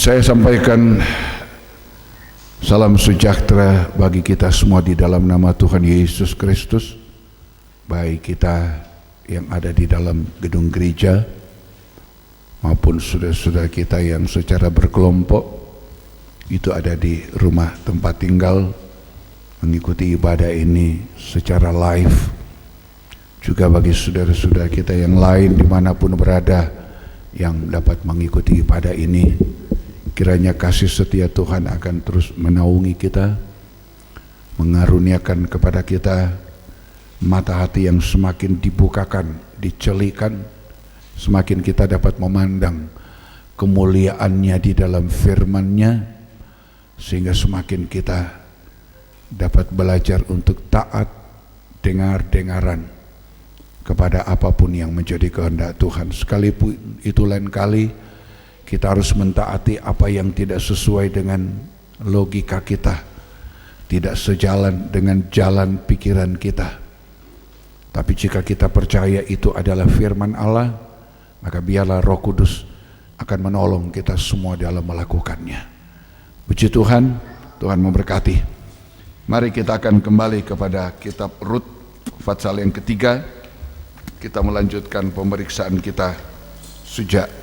Saya sampaikan salam sejahtera bagi kita semua di dalam nama Tuhan Yesus Kristus, baik kita yang ada di dalam gedung gereja maupun saudara-saudara kita yang secara berkelompok itu ada di rumah tempat tinggal mengikuti ibadah ini secara live. Juga bagi saudara-saudara kita yang lain dimanapun berada yang dapat mengikuti ibadah ini, kiranya kasih setia Tuhan akan terus menaungi kita, mengaruniakan kepada kita mata hati yang semakin dibukakan, dicelikan, semakin kita dapat memandang kemuliaannya di dalam firman-Nya, sehingga semakin kita dapat belajar untuk taat, dengar-dengaran kepada apapun yang menjadi kehendak Tuhan. Sekalipun itu lain kali kita harus mentaati apa yang tidak sesuai dengan logika kita, tidak sejalan dengan jalan pikiran kita. Tapi jika kita percaya itu adalah firman Allah, maka biarlah Roh Kudus akan menolong kita semua dalam melakukannya. Puji Tuhan, Tuhan memberkati. Mari kita akan kembali kepada kitab Rut pasal yang ketiga. Kita melanjutkan pemeriksaan kita sejak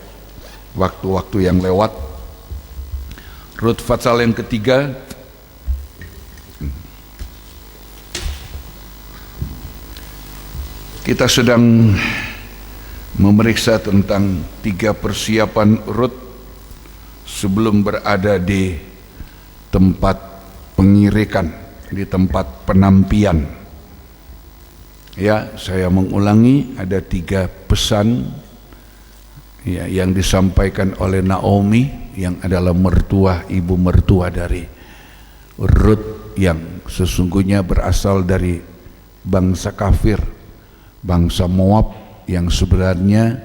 waktu-waktu yang lewat. Rut pasal yang ketiga. Kita sedang memeriksa tentang 3 persiapan Rut sebelum berada di tempat pengirikan, di tempat penampian. Ya, saya mengulangi, ada 3 pesan ya, yang disampaikan oleh Naomi yang adalah mertua, ibu mertua dari Rut yang sesungguhnya berasal dari bangsa kafir, bangsa Moab yang sebenarnya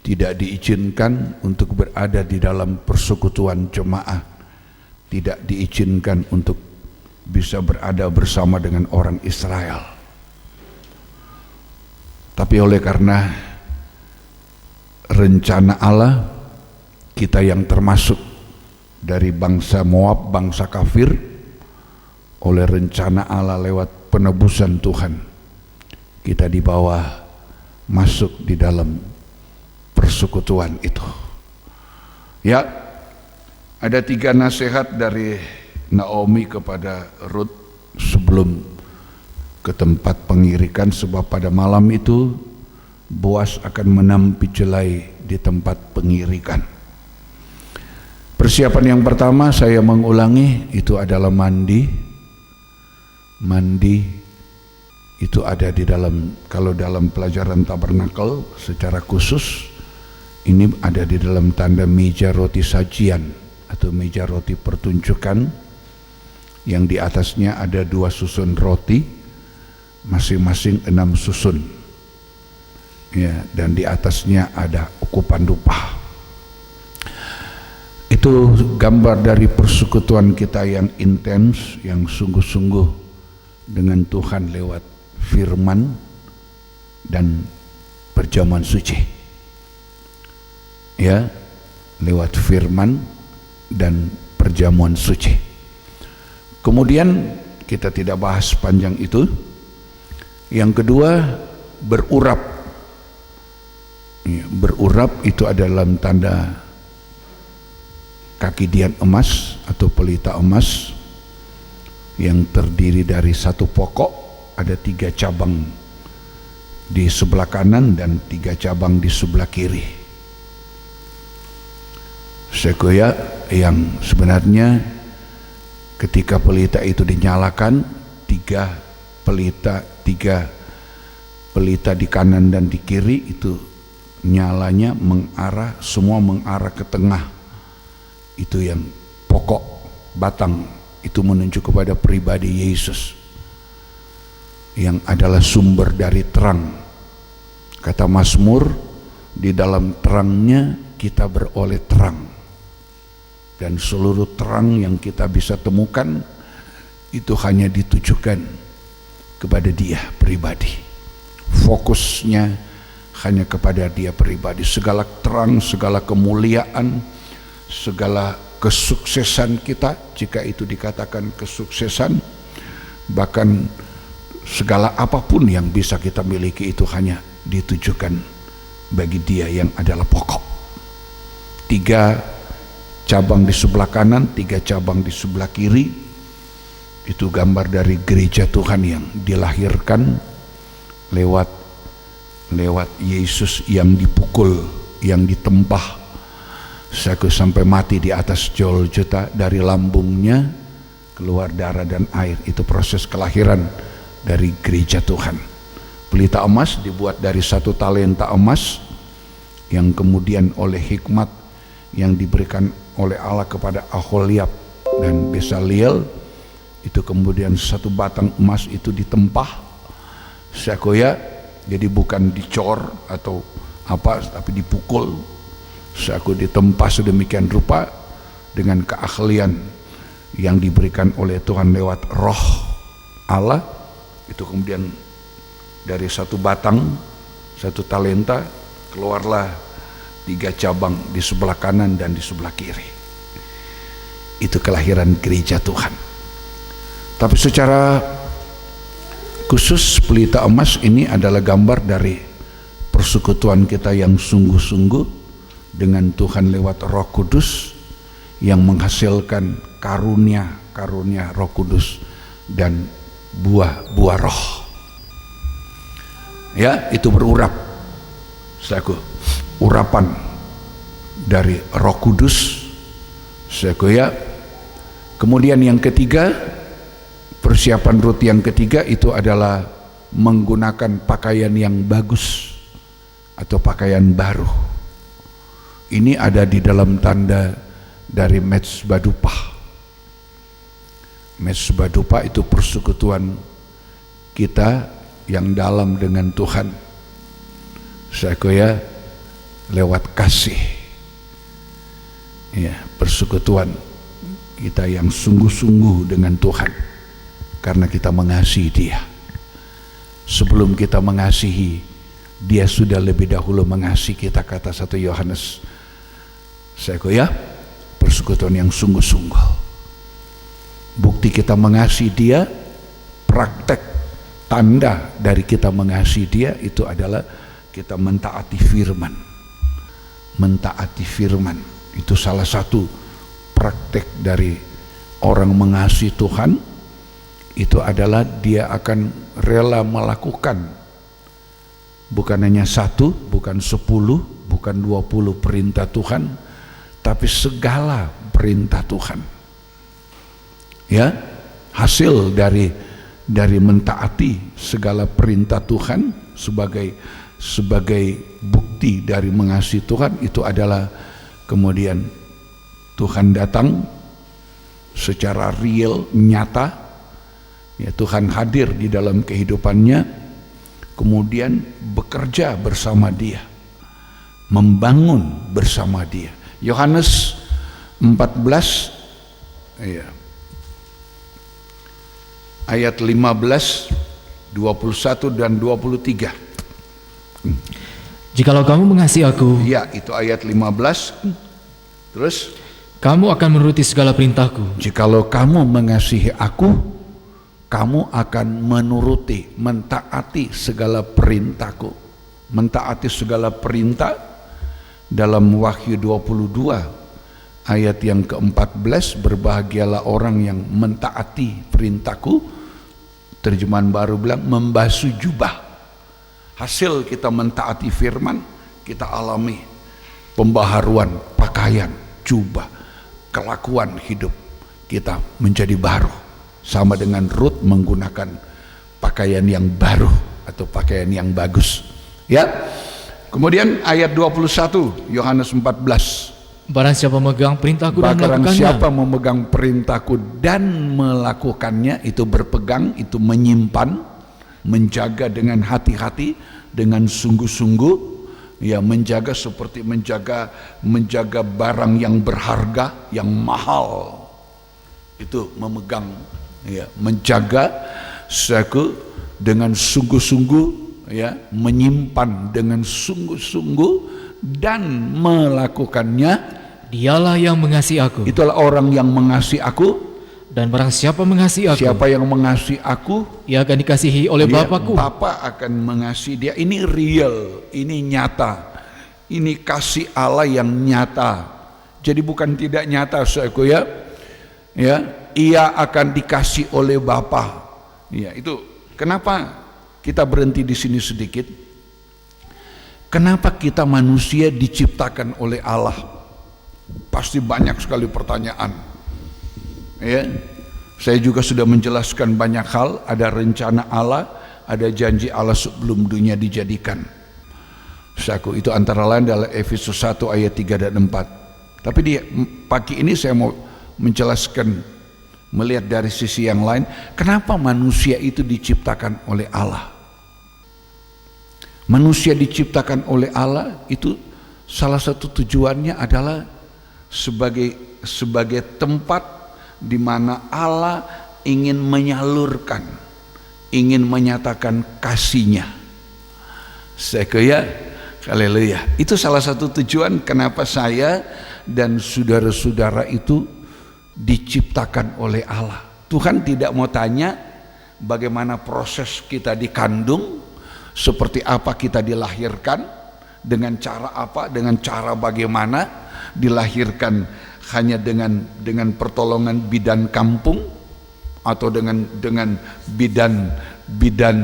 tidak diizinkan untuk berada di dalam persekutuan jemaah, tidak diizinkan untuk bisa berada bersama dengan orang Israel. Tapi oleh karena rencana Allah, kita yang termasuk dari bangsa Moab, bangsa kafir, oleh rencana Allah lewat penebusan Tuhan, kita dibawa masuk di dalam persekutuan itu. Ya, ada 3 nasihat dari Naomi kepada Rut sebelum ke tempat pengirikan, sebab pada malam itu Boas akan menampi jelai di tempat pengirikan. Persiapan yang pertama, saya mengulangi, itu adalah mandi. Mandi itu ada di dalam, kalau dalam pelajaran tabernakel secara khusus, ini ada di dalam tanda meja roti sajian atau meja roti pertunjukan, yang di atasnya ada 2 susun roti, masing-masing 6 susun ya, dan di atasnya ada ukupan dupa. Itu gambar dari persekutuan kita yang intens, yang sungguh-sungguh dengan Tuhan lewat firman dan perjamuan suci ya, lewat firman dan perjamuan suci. Kemudian kita tidak bahas panjang itu. Yang kedua, berurap. Ya, berurap itu adalah dalam tanda kaki dian emas atau pelita emas yang terdiri dari 1 pokok, ada 3 cabang di sebelah kanan dan 3 cabang di sebelah kiri. Sequoia yang sebenarnya ketika pelita itu dinyalakan, 3 pelita di kanan dan di kiri itu nyalanya mengarah, semua mengarah ke tengah. Itu yang pokok batang, itu menunjuk kepada pribadi Yesus yang adalah sumber dari terang. Kata Mazmur, di dalam terangnya kita beroleh terang, dan seluruh terang yang kita bisa temukan itu hanya ditujukan kepada Dia pribadi. Fokusnya hanya kepada Dia pribadi. Segala terang, segala kemuliaan, segala kesuksesan kita, jika itu dikatakan kesuksesan, bahkan segala apapun yang bisa kita miliki itu hanya ditujukan bagi Dia yang adalah pokok. 3 cabang di sebelah kanan, 3 cabang di sebelah kiri, itu gambar dari gereja Tuhan yang dilahirkan lewat Yesus yang dipukul, yang ditempah sampai mati di atas Golgota. Dari lambungnya keluar darah dan air. Itu proses kelahiran dari gereja Tuhan. Pelita emas dibuat dari 1 talenta emas yang kemudian oleh hikmat yang diberikan oleh Allah kepada Aholiab dan Bezaleel, itu kemudian 1 batang emas itu ditempah sekoya, jadi bukan dicor atau apa, tapi dipukul. Seaku ditempa sedemikian rupa dengan keahlian yang diberikan oleh Tuhan lewat roh Allah. Itu kemudian dari 1 batang, 1 talenta, keluarlah 3 cabang di sebelah kanan dan di sebelah kiri. Itu kelahiran gereja Tuhan. Tapi secara khusus pelita emas ini adalah gambar dari persekutuan kita yang sungguh-sungguh dengan Tuhan lewat Roh Kudus yang menghasilkan karunia Roh Kudus dan buah roh. Ya, itu berurap. Saku, urapan dari Roh Kudus. Saku ya. Kemudian yang ketiga, persiapan Rut yang ketiga itu adalah menggunakan pakaian yang bagus atau pakaian baru. Ini ada di dalam tanda dari Mezbah Dupah. Mezbah Dupah itu persekutuan kita yang dalam dengan Tuhan. Saya lewat kasih. Ya, persekutuan kita yang sungguh-sungguh dengan Tuhan karena kita mengasihi Dia. Sebelum kita mengasihi, Dia sudah lebih dahulu mengasihi kita, kata 1 Yohanes. Saya persekutuan yang sungguh-sungguh. Bukti kita mengasihi Dia, praktek tanda dari kita mengasihi Dia itu adalah kita mentaati firman. Mentaati firman itu salah satu praktek dari orang mengasihi Tuhan. Itu adalah dia akan rela melakukan bukan hanya 1, bukan 10, bukan 20 perintah Tuhan, tapi segala perintah Tuhan. Ya, hasil dari mentaati segala perintah Tuhan sebagai bukti dari mengasihi Tuhan itu adalah kemudian Tuhan datang secara real, nyata. Ya, Tuhan hadir di dalam kehidupannya, kemudian bekerja bersama Dia, membangun bersama Dia. Yohanes 14 ya, ayat 15, 21 dan 23. Jikalau kamu mengasihi aku, ya, itu ayat 15. Terus, kamu akan menuruti segala perintahku. Jikalau kamu mengasihi aku, kamu akan menuruti, mentaati segala perintahku. Mentaati segala perintah dalam Wahyu 22 ayat yang ke-14, berbahagialah orang yang mentaati perintahku. Terjemahan baru bilang membasuh jubah. Hasil kita mentaati firman, kita alami pembaharuan pakaian, jubah, kelakuan hidup kita menjadi baru. Sama dengan Rut menggunakan pakaian yang baru atau pakaian yang bagus. Ya. Kemudian ayat 21 Yohanes 14. Barang siapa memegang perintahku dan melakukannya. Barang siapa memegang perintahku dan melakukannya, itu berpegang, itu menyimpan, menjaga dengan hati-hati, dengan sungguh-sungguh, ya, menjaga seperti menjaga barang yang berharga, yang mahal. Itu memegang, ya, menjaga dengan sungguh-sungguh, ya, menyimpan dengan sungguh-sungguh dan melakukannya Dialah yang mengasihi aku. Itulah orang yang mengasihi aku. Dan barang siapa mengasihi aku, Siapa yang mengasihi aku, ia akan dikasihi oleh Bapa-Ku. Bapa akan mengasihi dia. Ini real, ini nyata. Ini kasih Allah yang nyata. Jadi bukan tidak nyata, saudaraku ya. Ya, ia akan dikasih oleh Bapa. Ya, itu kenapa kita berhenti di sini sedikit? Kenapa kita manusia diciptakan oleh Allah? Pasti banyak sekali pertanyaan. Ya, saya juga sudah menjelaskan banyak hal. Ada rencana Allah, ada janji Allah sebelum dunia dijadikan. Saku itu antara lain dalam Efesus 1 ayat 3 dan 4. Tapi di pagi ini saya mau menjelaskan, melihat dari sisi yang lain, kenapa manusia itu diciptakan oleh Allah. Manusia diciptakan oleh Allah itu salah satu tujuannya adalah sebagai tempat di mana Allah ingin menyalurkan, ingin menyatakan kasih-Nya. Haleluya. Itu salah satu tujuan kenapa saya dan saudara-saudara itu diciptakan oleh Allah. Tuhan tidak mau tanya bagaimana proses kita dikandung, seperti apa kita dilahirkan, dengan cara apa, dengan cara bagaimana dilahirkan, hanya dengan pertolongan bidan kampung atau dengan bidan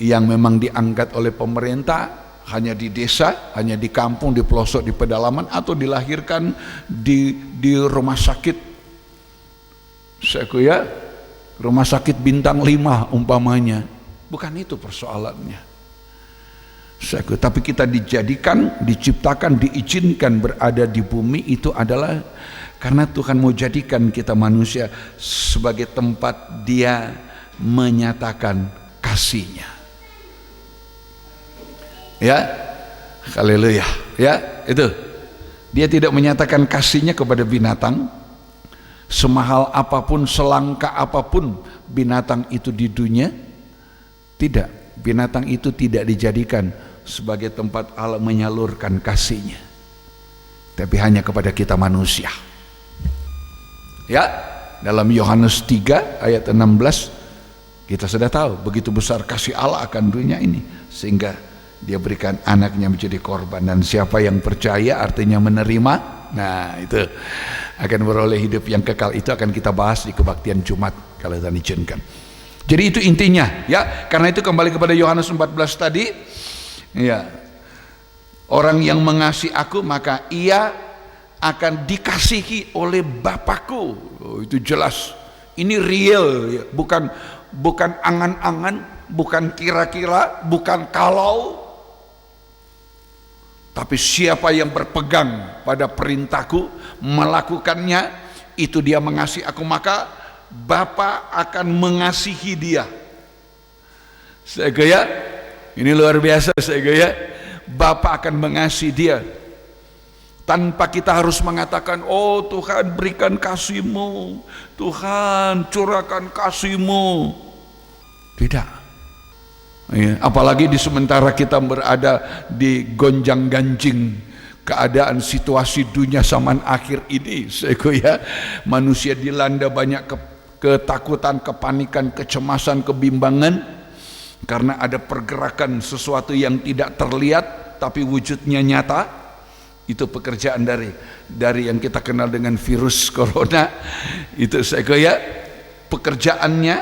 yang memang diangkat oleh pemerintah, hanya di desa, hanya di kampung, di pelosok, di pedalaman, atau dilahirkan di rumah sakit. Rumah sakit bintang 5 umpamanya. Bukan itu persoalannya. Tapi kita diciptakan, diizinkan berada di bumi itu adalah karena Tuhan mau jadikan kita manusia sebagai tempat Dia menyatakan kasih-Nya. Ya, haleluya. Ya, itu. Dia tidak menyatakan kasih-Nya kepada binatang. Semahal apapun, selangka apapun binatang itu di dunia, tidak. Binatang itu tidak dijadikan sebagai tempat Allah menyalurkan kasih-Nya, tapi hanya kepada kita manusia. Ya, dalam Yohanes 3 ayat 16 kita sudah tahu begitu besar kasih Allah akan dunia ini sehingga Dia berikan anaknya menjadi korban, dan siapa yang percaya artinya menerima, nah itu akan beroleh hidup yang kekal. Itu akan kita bahas di kebaktian Jumat kalau Tuhan izinkan. Jadi itu intinya ya. Karena itu kembali kepada Yohanes 14 tadi ya, orang yang mengasihi aku maka ia akan dikasihi oleh Bapa-Ku. Itu jelas, ini real ya. Bukan angan-angan, bukan kira-kira, bukan kalau, tapi siapa yang berpegang pada perintahku, melakukannya, itu dia mengasihi aku, maka Bapa akan mengasihi dia. Ya, ini luar biasa ya. Bapa akan mengasihi dia tanpa kita harus mengatakan, oh Tuhan berikan kasih-Mu, Tuhan curahkan kasih-Mu. Tidak ya, apalagi di sementara kita berada di gonjang-ganjing keadaan situasi dunia zaman akhir ini, ya, manusia dilanda banyak ketakutan, kepanikan, kecemasan, kebimbangan karena ada pergerakan sesuatu yang tidak terlihat tapi wujudnya nyata. Itu pekerjaan dari yang kita kenal dengan virus corona. Itu ya, pekerjaannya,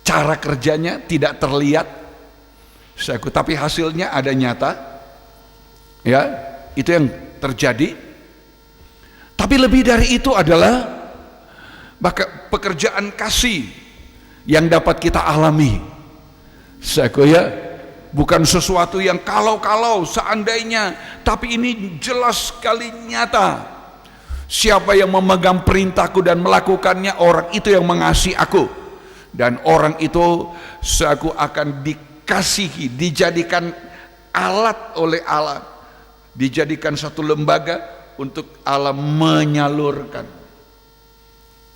cara kerjanya tidak terlihat, tapi hasilnya ada nyata. Ya, itu yang terjadi. Tapi lebih dari itu adalah pekerjaan kasih yang dapat kita alami. Ya, bukan sesuatu yang kalau seandainya, tapi ini jelas sekali nyata. Siapa yang memegang perintahku dan melakukannya, orang itu yang mengasihi aku, dan orang itu aku akan dikasihi, dijadikan alat oleh Allah, dijadikan satu lembaga untuk Allah menyalurkan,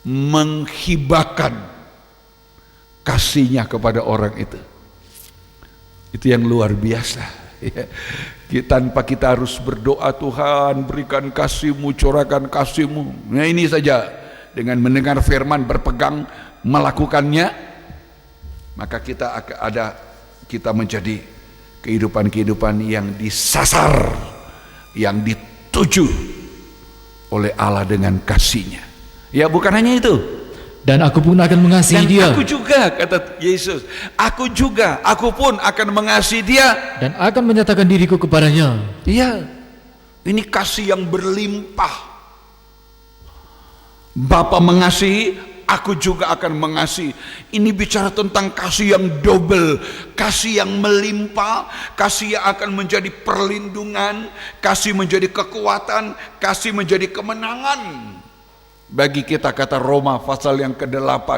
menghibahkan kasih-Nya kepada orang itu. Itu yang luar biasa. Ya. Tanpa kita harus berdoa, Tuhan berikan kasih-Mu, curahkan kasih-Mu. Nah ini saja, dengan mendengar firman, berpegang, melakukannya, maka kita menjadi kehidupan-kehidupan yang disasar, yang dituju oleh Allah dengan kasih-Nya. Ya bukan hanya itu. Dan aku pun akan mengasihi dia. Aku juga, kata Yesus, aku pun akan mengasihi dia. Dan akan menyatakan diriku kepadanya. Iya, ini kasih yang berlimpah. Bapa mengasihi, aku juga akan mengasihi. Ini bicara tentang kasih yang double, kasih yang melimpah, kasih yang akan menjadi perlindungan, kasih menjadi kekuatan, kasih menjadi kemenangan bagi kita, kata Roma pasal yang ke-8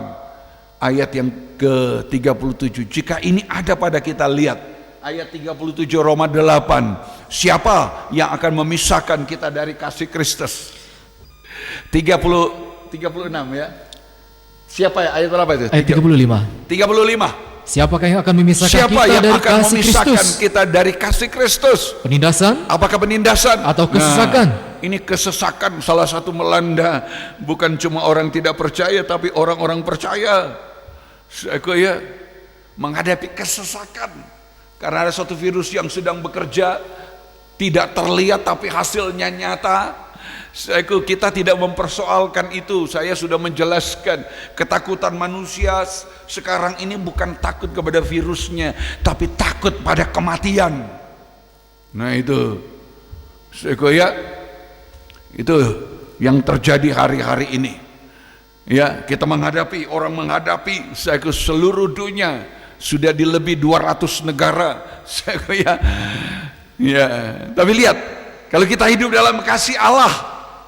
ayat yang ke-37. Jika ini ada pada kita, lihat ayat 37 Roma 8. Siapa yang akan memisahkan kita dari kasih Kristus? 36 ya. Siapa ya? Ayat berapa itu? Ayat 35. Siapakah yang akan memisahkan kita dari kasih Kristus? Penindasan? Apakah penindasan? Atau kesesakan? Nah, ini kesesakan salah satu melanda bukan cuma orang tidak percaya, tapi orang-orang percaya. Ya, menghadapi kesesakan karena ada suatu virus yang sedang bekerja, tidak terlihat tapi hasilnya nyata. Kita tidak mempersoalkan itu. Saya sudah menjelaskan, ketakutan manusia sekarang ini bukan takut kepada virusnya, tapi takut pada kematian. Nah itu ya, itu yang terjadi hari-hari ini. Ya, kita orang menghadapi seluruh dunia, sudah di lebih 200 negara. Ya, tapi lihat, kalau kita hidup dalam kasih Allah,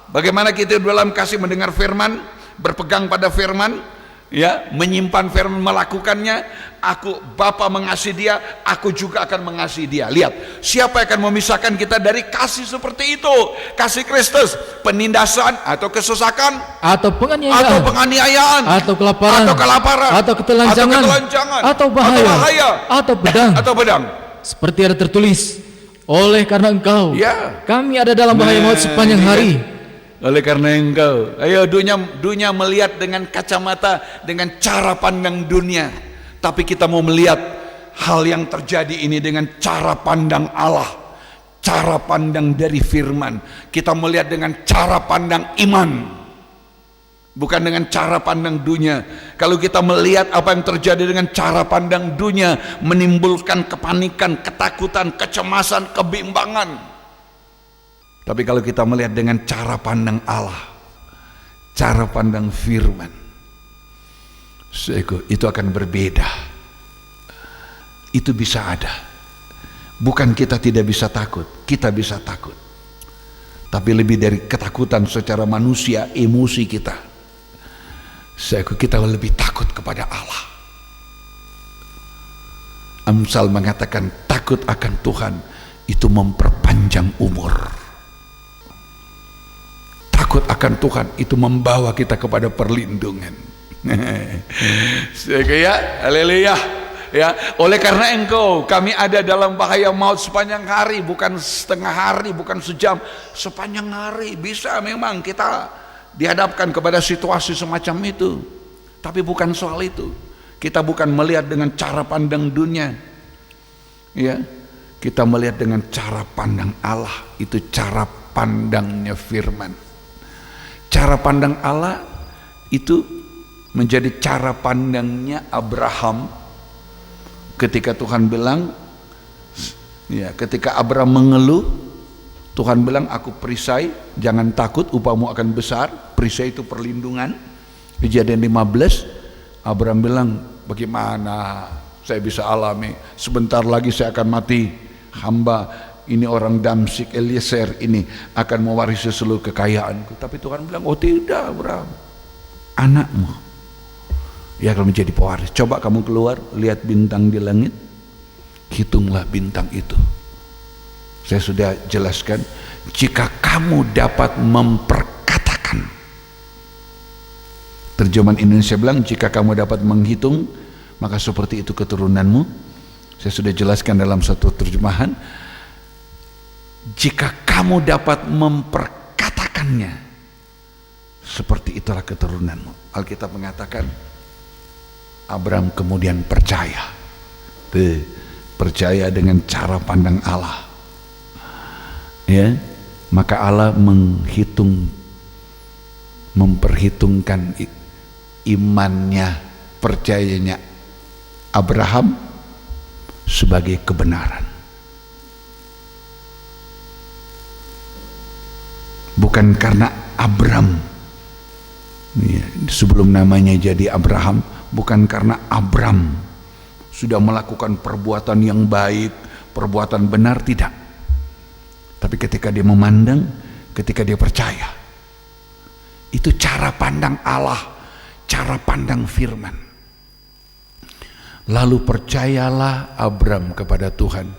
bagaimana kita dalam kasih mendengar firman, berpegang pada firman, ya, menyimpan firman, melakukannya. Bapa mengasihi dia, aku juga akan mengasihi dia. Lihat, siapa yang akan memisahkan kita dari kasih seperti itu? Kasih Kristus, penindasan atau kesesakan, atau penganiayaan, atau kelaparan, atau ketelanjangan, atau bahaya, atau pedang. Seperti ada tertulis, oleh karena engkau, ya, kami ada dalam bahaya maut sepanjang hari. Oleh karena engkau, ayo dunia melihat dengan kacamata, dengan cara pandang dunia. Tapi kita mau melihat hal yang terjadi ini dengan cara pandang Allah, cara pandang dari firman. Kita melihat dengan cara pandang iman, bukan dengan cara pandang dunia. Kalau kita melihat apa yang terjadi dengan cara pandang dunia, menimbulkan kepanikan, ketakutan, kecemasan, kebimbangan. Tapi kalau kita melihat dengan cara pandang Allah, cara pandang firman, itu akan berbeda. Itu bisa ada. Bukan kita tidak bisa takut, kita bisa takut. Tapi lebih dari ketakutan secara manusia, emosi kita, kita lebih takut kepada Allah. Amsal mengatakan takut akan Tuhan itu memperpanjang umur. Takut akan Tuhan itu membawa kita kepada perlindungan. Ya, haleluya. Ya, oleh karena engkau, kami ada dalam bahaya maut sepanjang hari, bukan setengah hari, bukan sejam, sepanjang hari. Bisa memang kita dihadapkan kepada situasi semacam itu, tapi bukan soal itu. Kita bukan melihat dengan cara pandang dunia, ya, kita melihat dengan cara pandang Allah. Itu cara pandangnya firman. Cara pandang Allah itu menjadi cara pandangnya Abraham ketika Tuhan bilang, ya, ketika Abraham mengeluh, Tuhan bilang, aku perisai, jangan takut, upahmu akan besar. Perisai itu perlindungan. Kejadian 15, Abraham bilang, bagaimana saya bisa alami, sebentar lagi saya akan mati, hamba ini orang Damsyik Eliezer ini akan mewarisi seluruh kekayaanku. Tapi Tuhan bilang, oh tidak Abraham, anakmu ya akan menjadi pewaris. Coba kamu keluar, lihat bintang di langit, hitunglah bintang itu. Saya sudah jelaskan, jika kamu dapat memperkatakan, terjemahan Indonesia bilang, jika kamu dapat menghitung, maka seperti itu keturunanmu. Saya sudah jelaskan dalam satu terjemahan, jika kamu dapat memperkatakannya, seperti itulah keturunanmu. Alkitab mengatakan Abraham kemudian percaya. Percaya dengan cara pandang Allah. Ya, maka Allah memperhitungkan imannya, percayanya Abraham sebagai kebenaran. Bukan karena Abram, ya, sebelum namanya jadi Abraham, bukan karena Abram sudah melakukan perbuatan yang baik, perbuatan benar, tidak. Tapi ketika dia memandang, ketika dia percaya, itu cara pandang Allah, cara pandang firman. Lalu percayalah Abram kepada Tuhan,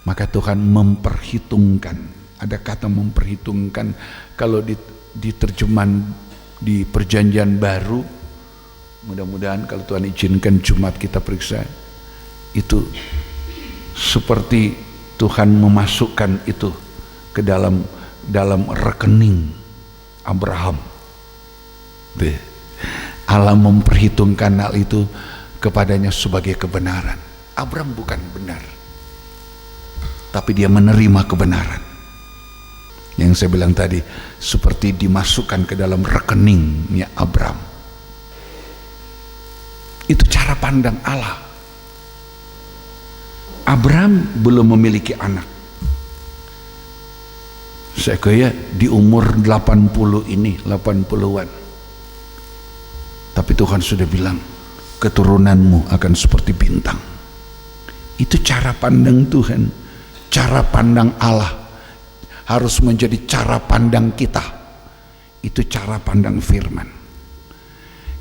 maka Tuhan memperhitungkan. Ada kata memperhitungkan, kalau di terjemahan di Perjanjian Baru, mudah-mudahan kalau Tuhan izinkan Jumat kita periksa, itu seperti Tuhan memasukkan itu ke dalam rekening Abraham. Allah memperhitungkan hal itu kepadanya sebagai kebenaran. Abraham bukan benar, tapi dia menerima kebenaran. Yang saya bilang tadi, seperti dimasukkan ke dalam rekeningnya Abraham. Itu cara pandang Allah. Abraham belum memiliki anak. Saya kira di umur 80 ini, 80-an. Tapi Tuhan sudah bilang, keturunanmu akan seperti bintang. Itu cara pandang Tuhan, cara pandang Allah. Harus menjadi cara pandang kita. Itu cara pandang firman.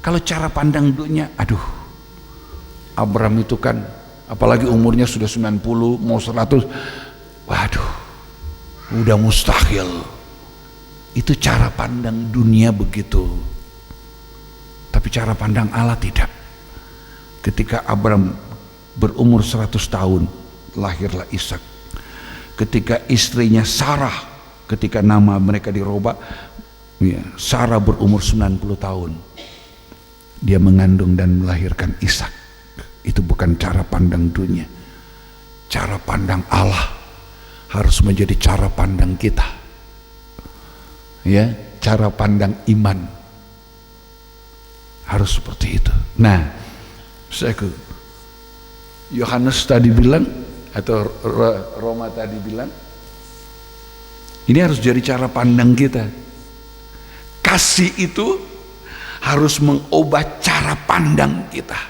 Kalau cara pandang dunia, aduh, Abraham itu kan, apalagi umurnya sudah 90, mau 100, waduh, udah mustahil. Itu cara pandang dunia begitu. Tapi cara pandang Allah tidak. Ketika Abraham berumur 100 tahun, lahirlah Ishak. Ketika istrinya Sarah, ketika nama mereka dirubah, ya, Sarah berumur 90 tahun, dia mengandung dan melahirkan Ishak. Itu bukan cara pandang dunia. Cara pandang Allah harus menjadi cara pandang kita. Ya, cara pandang iman harus seperti itu. Nah, Yohanes tadi bilang, atau Roma tadi bilang, ini harus jadi cara pandang kita. Kasih itu harus mengubah cara pandang kita.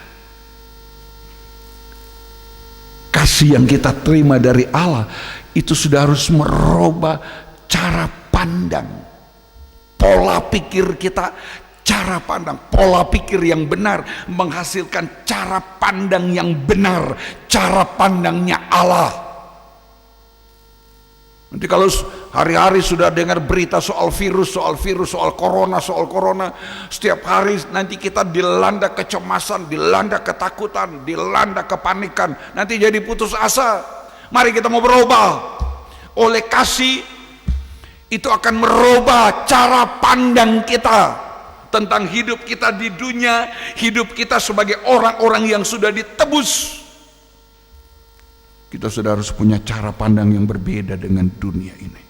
Kasih yang kita terima dari Allah itu sudah harus merubah cara pandang, pola pikir kita. Cara pandang, pola pikir yang benar menghasilkan cara pandang yang benar, cara pandangnya Allah. Nanti kalau hari-hari sudah dengar berita soal virus, soal corona, setiap hari nanti kita dilanda kecemasan, dilanda ketakutan, dilanda kepanikan, nanti jadi putus asa. Mari kita mau berubah. Oleh kasih itu akan merubah cara pandang kita tentang hidup kita di dunia, hidup kita sebagai orang-orang yang sudah ditebus. Kita sudah harus punya cara pandang yang berbeda dengan dunia ini.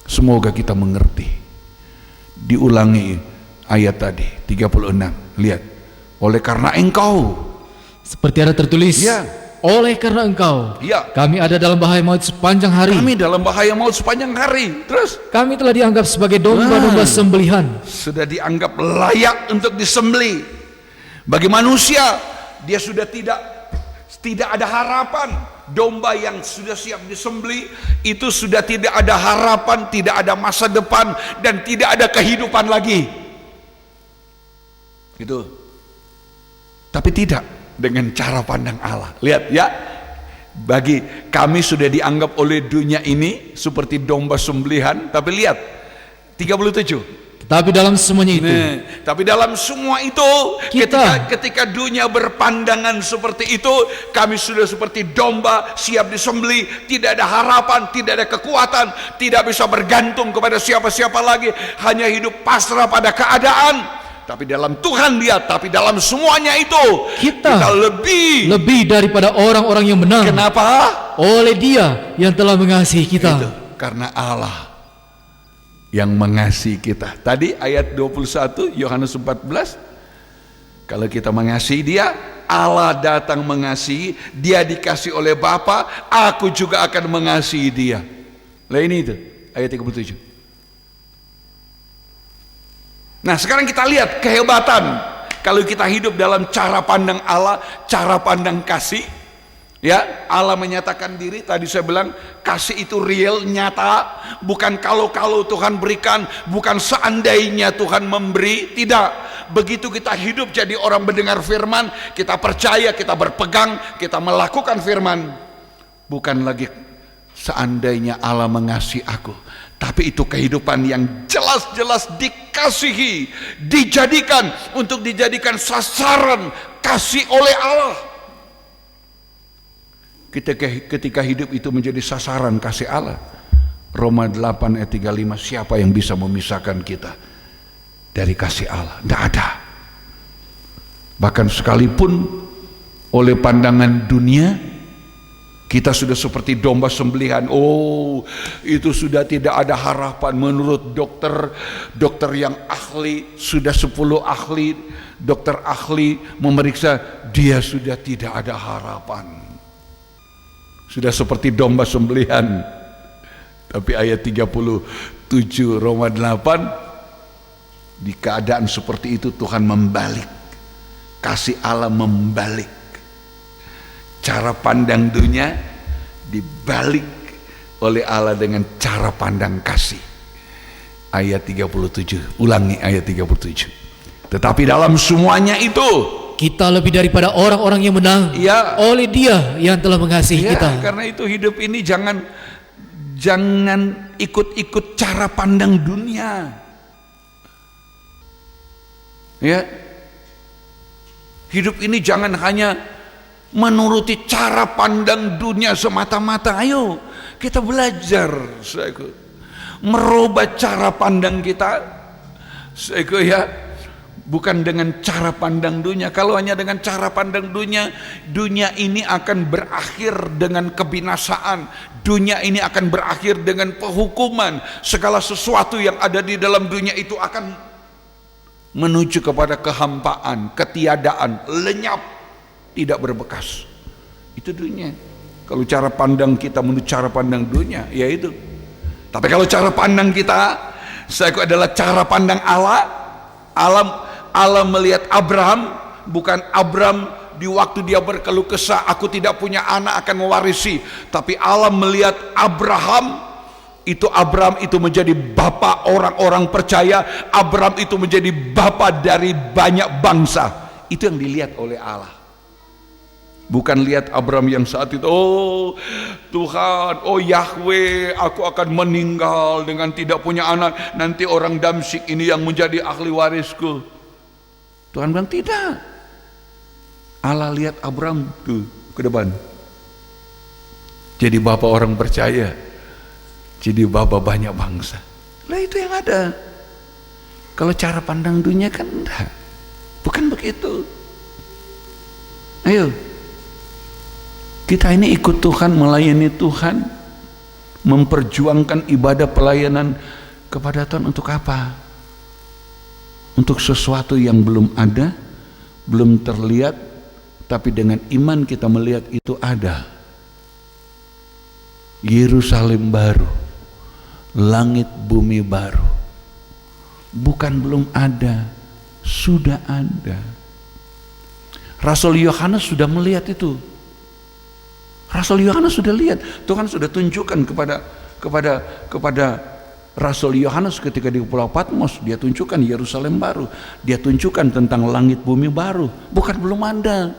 Semoga kita mengerti. Diulangi ayat tadi 36. Lihat, oleh karena engkau, seperti ada tertulis, ya, oleh karena engkau, ya, kami ada dalam bahaya maut sepanjang hari. Kami dalam bahaya maut sepanjang hari. Terus kami telah dianggap sebagai domba-domba sembelihan. Sudah dianggap layak untuk disembelih. Bagi manusia, dia sudah tidak ada harapan. Domba yang sudah siap disembelih itu sudah tidak ada harapan, tidak ada masa depan, dan tidak ada kehidupan lagi. Gitu. Tapi tidak dengan cara pandang Allah. Lihat ya, bagi kami sudah dianggap oleh dunia ini seperti domba sembelihan. Tapi lihat 37, Tetapi dalam semuanya itu, tapi dalam semua itu, ketika dunia berpandangan seperti itu, kami sudah seperti domba siap disembelih, tidak ada harapan, tidak ada kekuatan, tidak bisa bergantung kepada siapa-siapa lagi, hanya hidup pasrah pada keadaan. Tapi dalam Tuhan lihat, tapi dalam semuanya itu kita lebih daripada orang-orang yang menang. Kenapa? Oleh Dia yang telah mengasihi kita. Itu karena Allah yang mengasihi kita. Tadi ayat 21 Yohanes 14, kalau kita mengasihi Dia, Allah datang mengasihi, Dia dikasihi oleh Bapa, aku juga akan mengasihi Dia. Lah ini itu ayat 37. Nah, sekarang kita lihat kehebatan kalau kita hidup dalam cara pandang Allah, cara pandang kasih. Ya, Allah menyatakan diri. Tadi saya bilang kasih itu real, nyata, bukan kalau-kalau Tuhan berikan, bukan seandainya Tuhan memberi, tidak. Begitu kita hidup jadi orang mendengar firman, kita percaya, kita berpegang, kita melakukan firman, bukan lagi seandainya Allah mengasihi aku, tapi itu kehidupan yang jelas-jelas dikasihi, untuk dijadikan sasaran kasih oleh Allah. Ketika hidup itu menjadi sasaran kasih Allah, Roma 8 ayat 35, siapa yang bisa memisahkan kita dari kasih Allah? Tidak ada. Bahkan sekalipun oleh pandangan dunia kita sudah seperti domba sembelihan, itu sudah tidak ada harapan. Menurut dokter yang ahli, sudah 10 ahli, dokter ahli memeriksa, dia sudah tidak ada harapan, sudah seperti domba sembelihan. Tapi ayat 37 Roma 8, di keadaan seperti itu Tuhan membalik, kasih Allah membalik. Cara pandang dunia dibalik oleh Allah dengan cara pandang kasih. Ayat 37, ulangi ayat 37. Tetapi dalam semuanya itu kita lebih daripada orang-orang yang menang, oleh Dia yang telah mengasihi kita. Karena itu hidup ini jangan ikut-ikut cara pandang dunia. Ya, hidup ini jangan hanya menuruti cara pandang dunia semata-mata. Ayo kita belajar merubah cara pandang kita, bukan dengan cara pandang dunia. Kalau hanya dengan cara pandang dunia, dunia ini akan berakhir dengan kebinasaan, dunia ini akan berakhir dengan penghukuman. Segala sesuatu yang ada di dalam dunia itu akan menuju kepada kehampaan, ketiadaan, lenyap, tidak berbekas. Itu dunia. Kalau cara pandang kita menurut cara pandang dunia, ya itu. Tapi kalau cara pandang kita adalah cara pandang Allah. Allah melihat Abraham, bukan Abraham di waktu dia berkeluh kesah, aku tidak punya anak akan mewarisi. Tapi Allah melihat Abraham itu menjadi bapa orang-orang percaya. Abraham itu menjadi bapa dari banyak bangsa. Itu yang dilihat oleh Allah. Bukan lihat Abraham yang saat itu, Tuhan, Yahweh, aku akan meninggal dengan tidak punya anak, nanti orang Damsyik ini yang menjadi ahli warisku. Tuhan bilang tidak. Allah lihat Abraham tuh ke depan, jadi bapak orang percaya, jadi bapak banyak bangsa. Lah itu yang ada. Kalau cara pandang dunia kan enggak, bukan begitu. Ayo, kita ini ikut Tuhan, melayani Tuhan, memperjuangkan ibadah pelayanan kepada Tuhan untuk apa? Untuk sesuatu yang belum ada, belum terlihat, tapi dengan iman kita melihat itu ada. Yerusalem baru, langit bumi baru. Bukan belum ada, sudah ada. Rasul Yohanes sudah melihat itu. Rasul Yohanes sudah lihat, Tuhan sudah tunjukkan kepada Rasul Yohanes ketika di Pulau Patmos. Dia tunjukkan Yerusalem baru, dia tunjukkan tentang langit bumi baru. Bukan belum ada,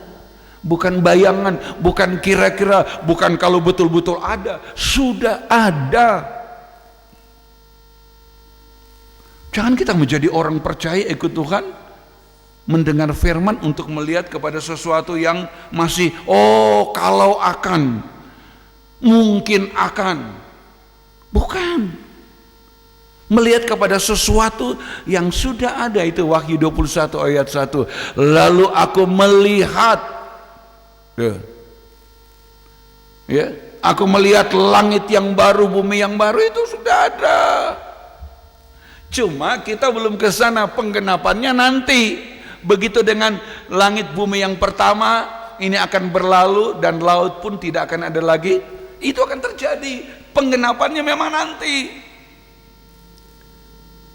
bukan bayangan, bukan kira-kira, bukan kalau betul-betul ada, sudah ada. Jangan kita menjadi orang percaya ikut Tuhan, mendengar firman untuk melihat kepada sesuatu yang masih kalau akan, mungkin akan. Bukan. Melihat kepada sesuatu yang sudah ada, itu Wahyu 21 ayat 1. Lalu aku melihat, aku melihat langit yang baru, bumi yang baru, itu sudah ada. Cuma kita belum ke sana, penggenapannya nanti. Begitu dengan langit bumi yang pertama, ini akan berlalu dan laut pun tidak akan ada lagi. Itu akan terjadi. Penggenapannya memang nanti.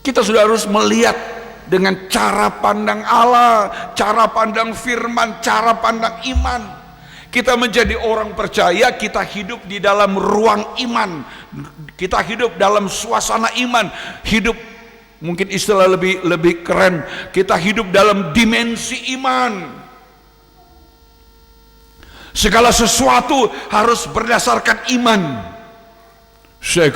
Kita sudah harus melihat dengan cara pandang Allah, cara pandang firman, cara pandang iman. Kita menjadi orang percaya, kita hidup di dalam ruang iman, kita hidup dalam suasana iman, hidup, mungkin istilah lebih keren, kita hidup dalam dimensi iman. Segala sesuatu harus berdasarkan iman. Saya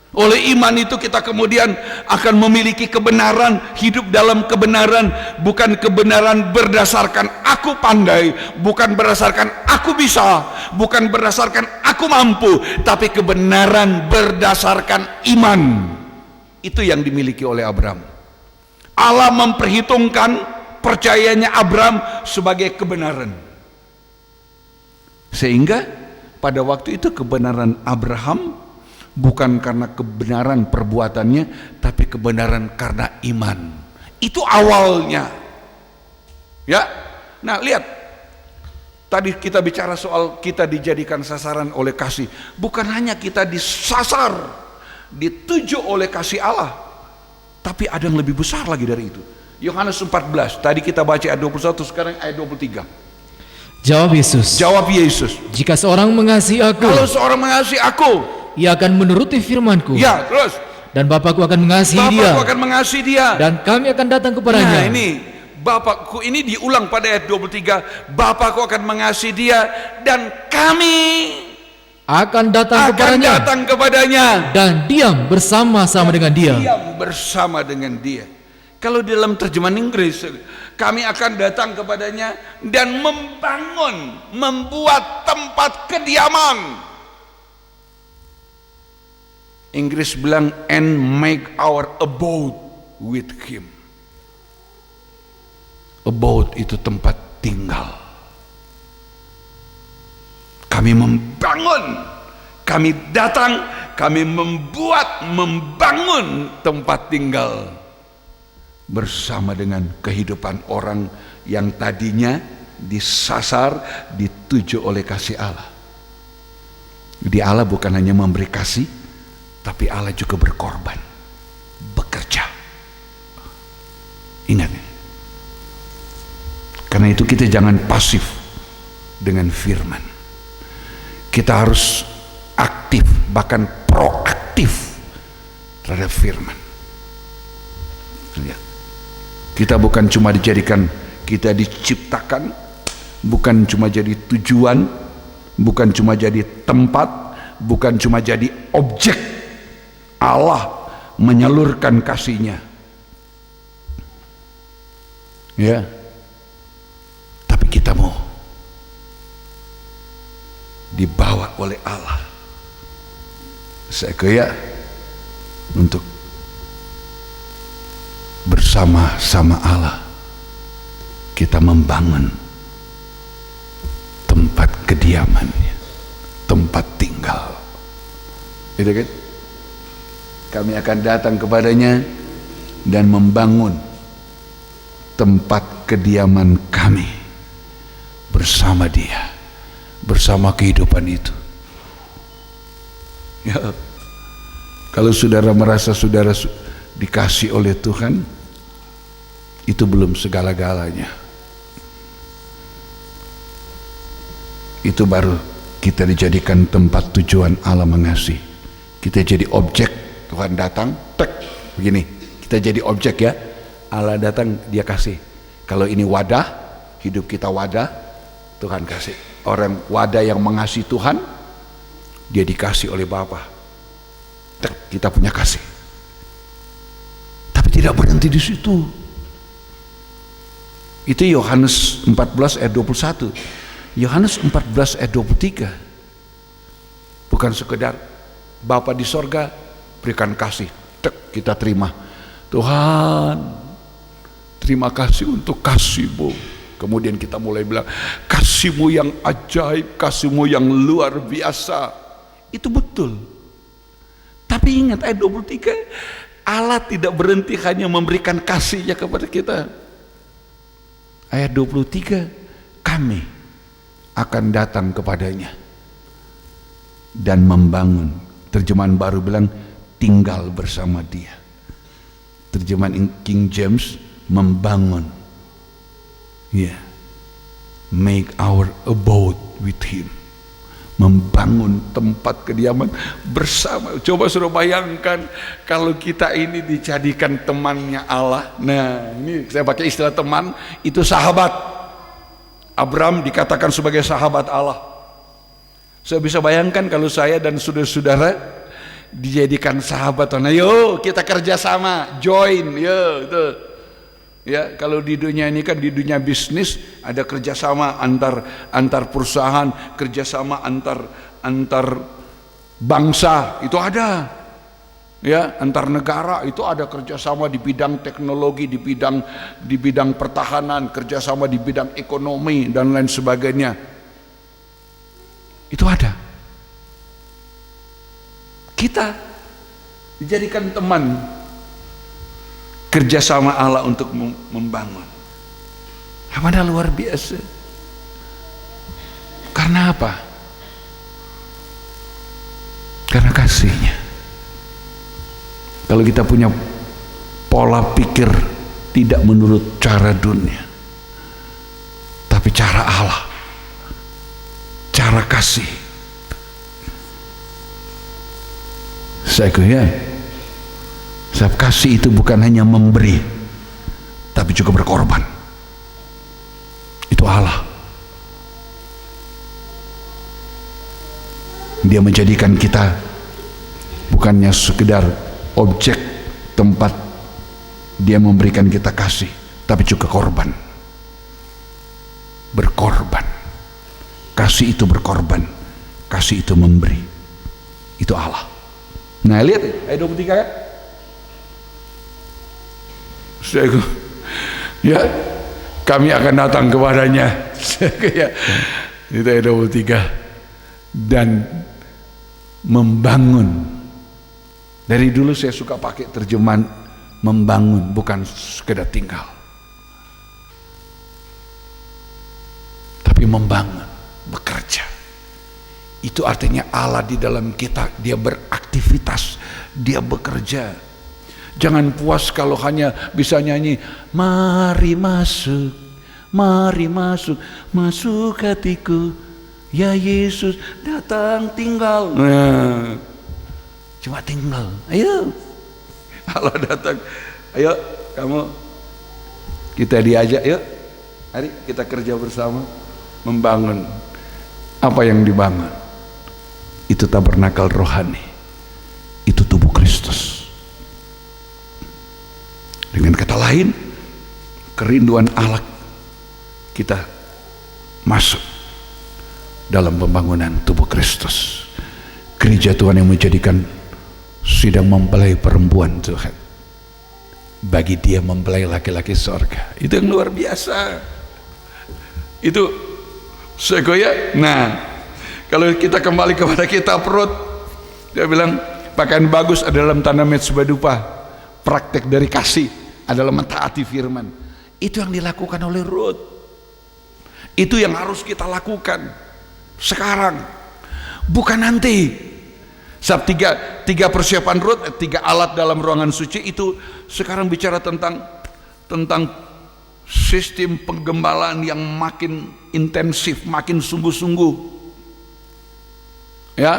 oleh iman itu kita kemudian akan memiliki kebenaran, hidup dalam kebenaran, bukan kebenaran berdasarkan aku pandai, bukan berdasarkan aku bisa, bukan berdasarkan aku mampu, tapi kebenaran berdasarkan iman. Itu yang dimiliki oleh Abraham. Allah memperhitungkan percayanya Abraham sebagai kebenaran, sehingga pada waktu itu kebenaran Abraham bukan karena kebenaran perbuatannya, tapi kebenaran karena iman. Itu awalnya. Ya. Nah, lihat. Tadi kita bicara soal kita dijadikan sasaran oleh kasih. Bukan hanya kita disasar, dituju oleh kasih Allah, tapi ada yang lebih besar lagi dari itu. Yohanes 14. Tadi kita baca ayat 21, sekarang ayat 23. Jawab Yesus. Jika seorang mengasihi aku, kalau seorang mengasihi aku, ia akan menuruti firman-Ku. Ya, terus. Dan Bapakku akan mengasihi dia. Dan kami akan datang kepadanya. Nah, ini Bapakku, ini diulang pada ayat 23. Bapakku akan mengasihi dia dan kami akan datang kepadanya dan diam bersama-sama dengan dia. Kalau di dalam terjemahan Inggris, kami akan datang kepadanya dan membuat tempat kediaman. Inggris bilang and make our abode with him. Abode itu tempat tinggal. Kami membangun, kami datang, kami membangun tempat tinggal bersama dengan kehidupan orang yang tadinya disasar, dituju oleh kasih Allah. Jadi Allah bukan hanya memberi kasih, tapi Allah juga berkorban, bekerja. Ingat, karena itu kita jangan pasif dengan firman. Kita harus aktif, bahkan proaktif terhadap firman. Kita bukan cuma dijadikan, kita diciptakan bukan cuma jadi tujuan, bukan cuma jadi tempat, bukan cuma jadi objek. Allah menyalurkan kasih-Nya, ya. Tapi kita mau dibawa oleh Allah, saya untuk bersama-sama Allah kita membangun tempat kediamannya, tempat tinggal. Itu kan? Kami akan datang kepadanya dan membangun tempat kediaman kami bersama dia, bersama kehidupan itu. Ya, kalau saudara merasa saudara dikasih oleh Tuhan, itu belum segala-galanya. Itu baru kita dijadikan tempat tujuan Allah mengasihi. Kita jadi objek. Tuhan datang, begini, kita jadi objek ya. Allah datang, dia kasih. Kalau ini wadah, hidup kita wadah, Tuhan kasih. Orang wadah yang mengasihi Tuhan, dia dikasih oleh Bapa. Kita punya kasih. tidak berhenti di situ. Itu Yohanes 14 ayat 21. Yohanes 14 ayat 23. Bukan sekedar Bapa di sorga berikan kasih, tek, kita terima. Tuhan, terima kasih untuk kasih-Mu. Kemudian kita mulai bilang, kasih-Mu yang ajaib, kasih-Mu yang luar biasa. Itu betul. Tapi ingat ayat 23, Allah tidak berhenti hanya memberikan kasih-Nya kepada kita. Ayat 23, kami akan datang kepadanya dan membangun. Terjemahan baru bilang tinggal bersama Dia. Terjemahan King James membangun. Yeah. Make our abode with Him. Membangun tempat kediaman bersama. Coba suruh bayangkan kalau kita ini dijadikan temannya Allah. Nah, ini saya pakai istilah teman, itu sahabat. Abraham dikatakan sebagai sahabat Allah. Saya bisa bayangkan kalau saya dan saudara-saudara dijadikan sahabat. Nah, yuk kita kerjasama, join, yuk. Ya, kalau di dunia ini kan di dunia bisnis ada kerjasama antar perusahaan, kerjasama antar bangsa, itu ada. Ya, antar negara itu ada kerjasama di bidang teknologi, di bidang pertahanan, kerjasama di bidang ekonomi dan lain sebagainya. Itu ada. Kita dijadikan teman. Kerjasama Allah untuk membangun. Mana luar biasa. Karena apa? Karena kasih-Nya. Kalau kita punya pola pikir tidak menurut cara dunia, tapi cara Allah, cara kasih, saya kira sebab kasih itu bukan hanya memberi, tapi juga berkorban. Itu Allah. Dia menjadikan kita bukannya sekedar objek tempat Dia memberikan kita kasih, tapi juga korban. Berkorban. Kasih itu berkorban. Kasih itu memberi. Itu Allah. Nah, lihat ayat 23 ya. Ya, kami akan datang kepadanya. Ya, itu ayat 23. Dan membangun. Dari dulu saya suka pakai terjemahan membangun, bukan sekedar tinggal, tapi membangun, bekerja. Itu artinya Allah di dalam kita, Dia beraktivitas, Dia bekerja. Jangan puas kalau hanya bisa nyanyi, mari masuk, masuk hatiku, ya Yesus datang tinggal. Nah, cuma tinggal, ayo, Allah datang, ayo kamu, kita diajak, yuk, mari kita kerja bersama, membangun. Apa yang dibangun? Itu tabernakel rohani, itu tubuh Kristus. Dengan kata lain, kerinduan Allah kita masuk dalam pembangunan tubuh Kristus. Gereja Tuhan yang menjadikan sedang mempelai perempuan Tuhan, bagi Dia mempelai laki-laki surga. Itu yang luar biasa. Itu segoya. Nah, kalau kita kembali kepada kitab Rut, dia bilang pakaian bagus adalah dalam tanda mezbah dupa, praktek dari kasih adalah mentaati firman. Itu yang dilakukan oleh Rut. Itu yang harus kita lakukan sekarang, bukan nanti. Sebab tiga persiapan Rut, 3 alat dalam ruangan suci itu sekarang bicara tentang sistem penggembalaan yang makin intensif, makin sungguh-sungguh. Ya,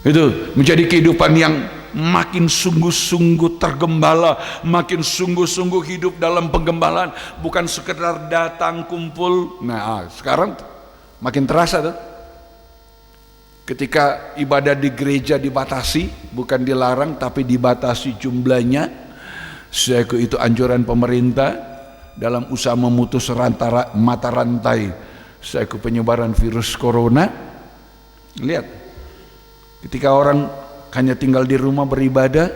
itu menjadi kehidupan yang makin sungguh-sungguh tergembala, makin sungguh-sungguh hidup dalam penggembalaan, bukan sekedar datang kumpul. Nah, sekarang makin terasa tuh. Ketika ibadah di gereja dibatasi, bukan dilarang tapi dibatasi jumlahnya. Itu anjuran pemerintah dalam usaha memutus mata rantai penyebaran virus corona. Lihat, ketika orang hanya tinggal di rumah beribadah,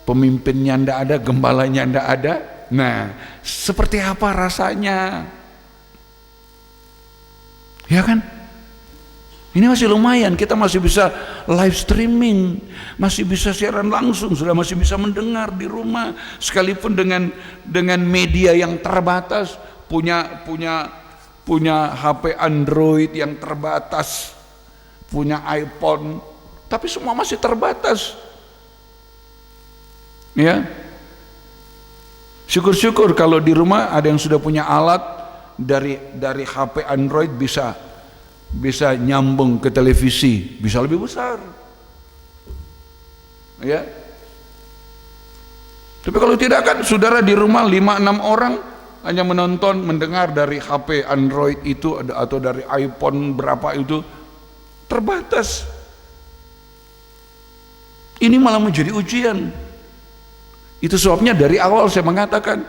pemimpinnya ndak ada, gembalanya ndak ada. Nah, seperti apa rasanya? Ya kan? Ini masih lumayan, kita masih bisa live streaming, masih bisa siaran langsung, sudah masih bisa mendengar di rumah, sekalipun dengan media yang terbatas, punya HP Android yang terbatas, punya iPhone, tapi semua masih terbatas. Ya, syukur-syukur kalau di rumah ada yang sudah punya alat dari HP Android bisa nyambung ke televisi, bisa lebih besar. Ya. Tapi kalau tidak kan saudara di rumah 5-6 orang hanya mendengar dari HP Android itu atau dari iPhone berapa itu, terbatas. Ini malah menjadi ujian. Itu sebabnya dari awal saya mengatakan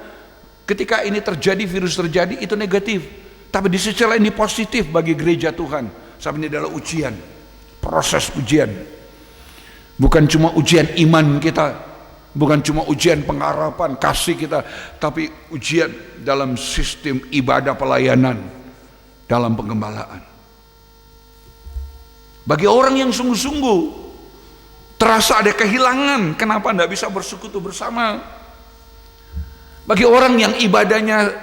ketika ini terjadi, virus terjadi, itu negatif. Tapi di sisi lain ini positif bagi gereja Tuhan. Sebab ini adalah ujian, proses ujian. Bukan cuma ujian iman kita, bukan cuma ujian pengharapan, kasih kita, tapi ujian dalam sistem ibadah pelayanan, dalam penggembalaan. Bagi orang yang sungguh-sungguh, terasa ada kehilangan, kenapa tidak bisa bersekutu bersama? Bagi orang yang ibadahnya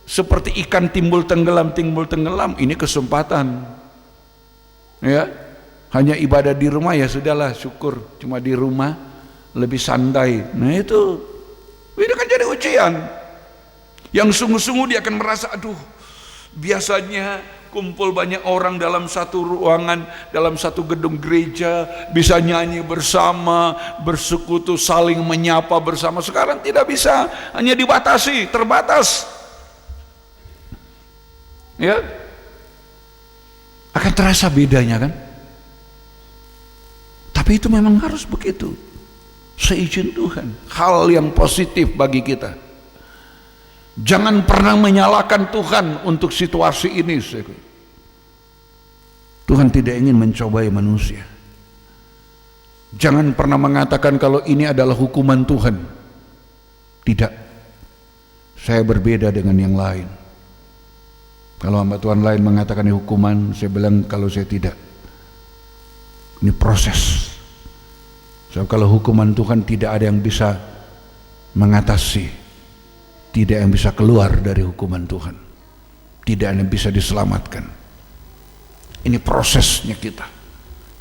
seperti ikan timbul tenggelam, ini kesempatan. Ya, hanya ibadah di rumah ya sudahlah, syukur cuma di rumah lebih santai. Nah itu kan jadi ujian. Yang sungguh-sungguh dia akan merasa, aduh, biasanya kumpul banyak orang dalam satu ruangan, dalam satu gedung gereja, bisa nyanyi bersama, bersekutu, saling menyapa bersama. Sekarang tidak bisa, hanya dibatasi, terbatas. Ya, akan terasa bedanya kan? Tapi itu memang harus begitu, seizin Tuhan, hal yang positif bagi kita. Jangan pernah menyalahkan Tuhan untuk situasi ini. Tuhan tidak ingin mencobai manusia. Jangan pernah mengatakan kalau ini adalah hukuman Tuhan. Tidak, saya berbeda dengan yang lain. Kalau hamba Tuhan lain mengatakan ini hukuman, saya bilang kalau saya tidak, ini proses. Sebab kalau hukuman Tuhan tidak ada yang bisa mengatasi, tidak yang bisa keluar dari hukuman Tuhan, tidak ada yang bisa diselamatkan. Ini prosesnya kita.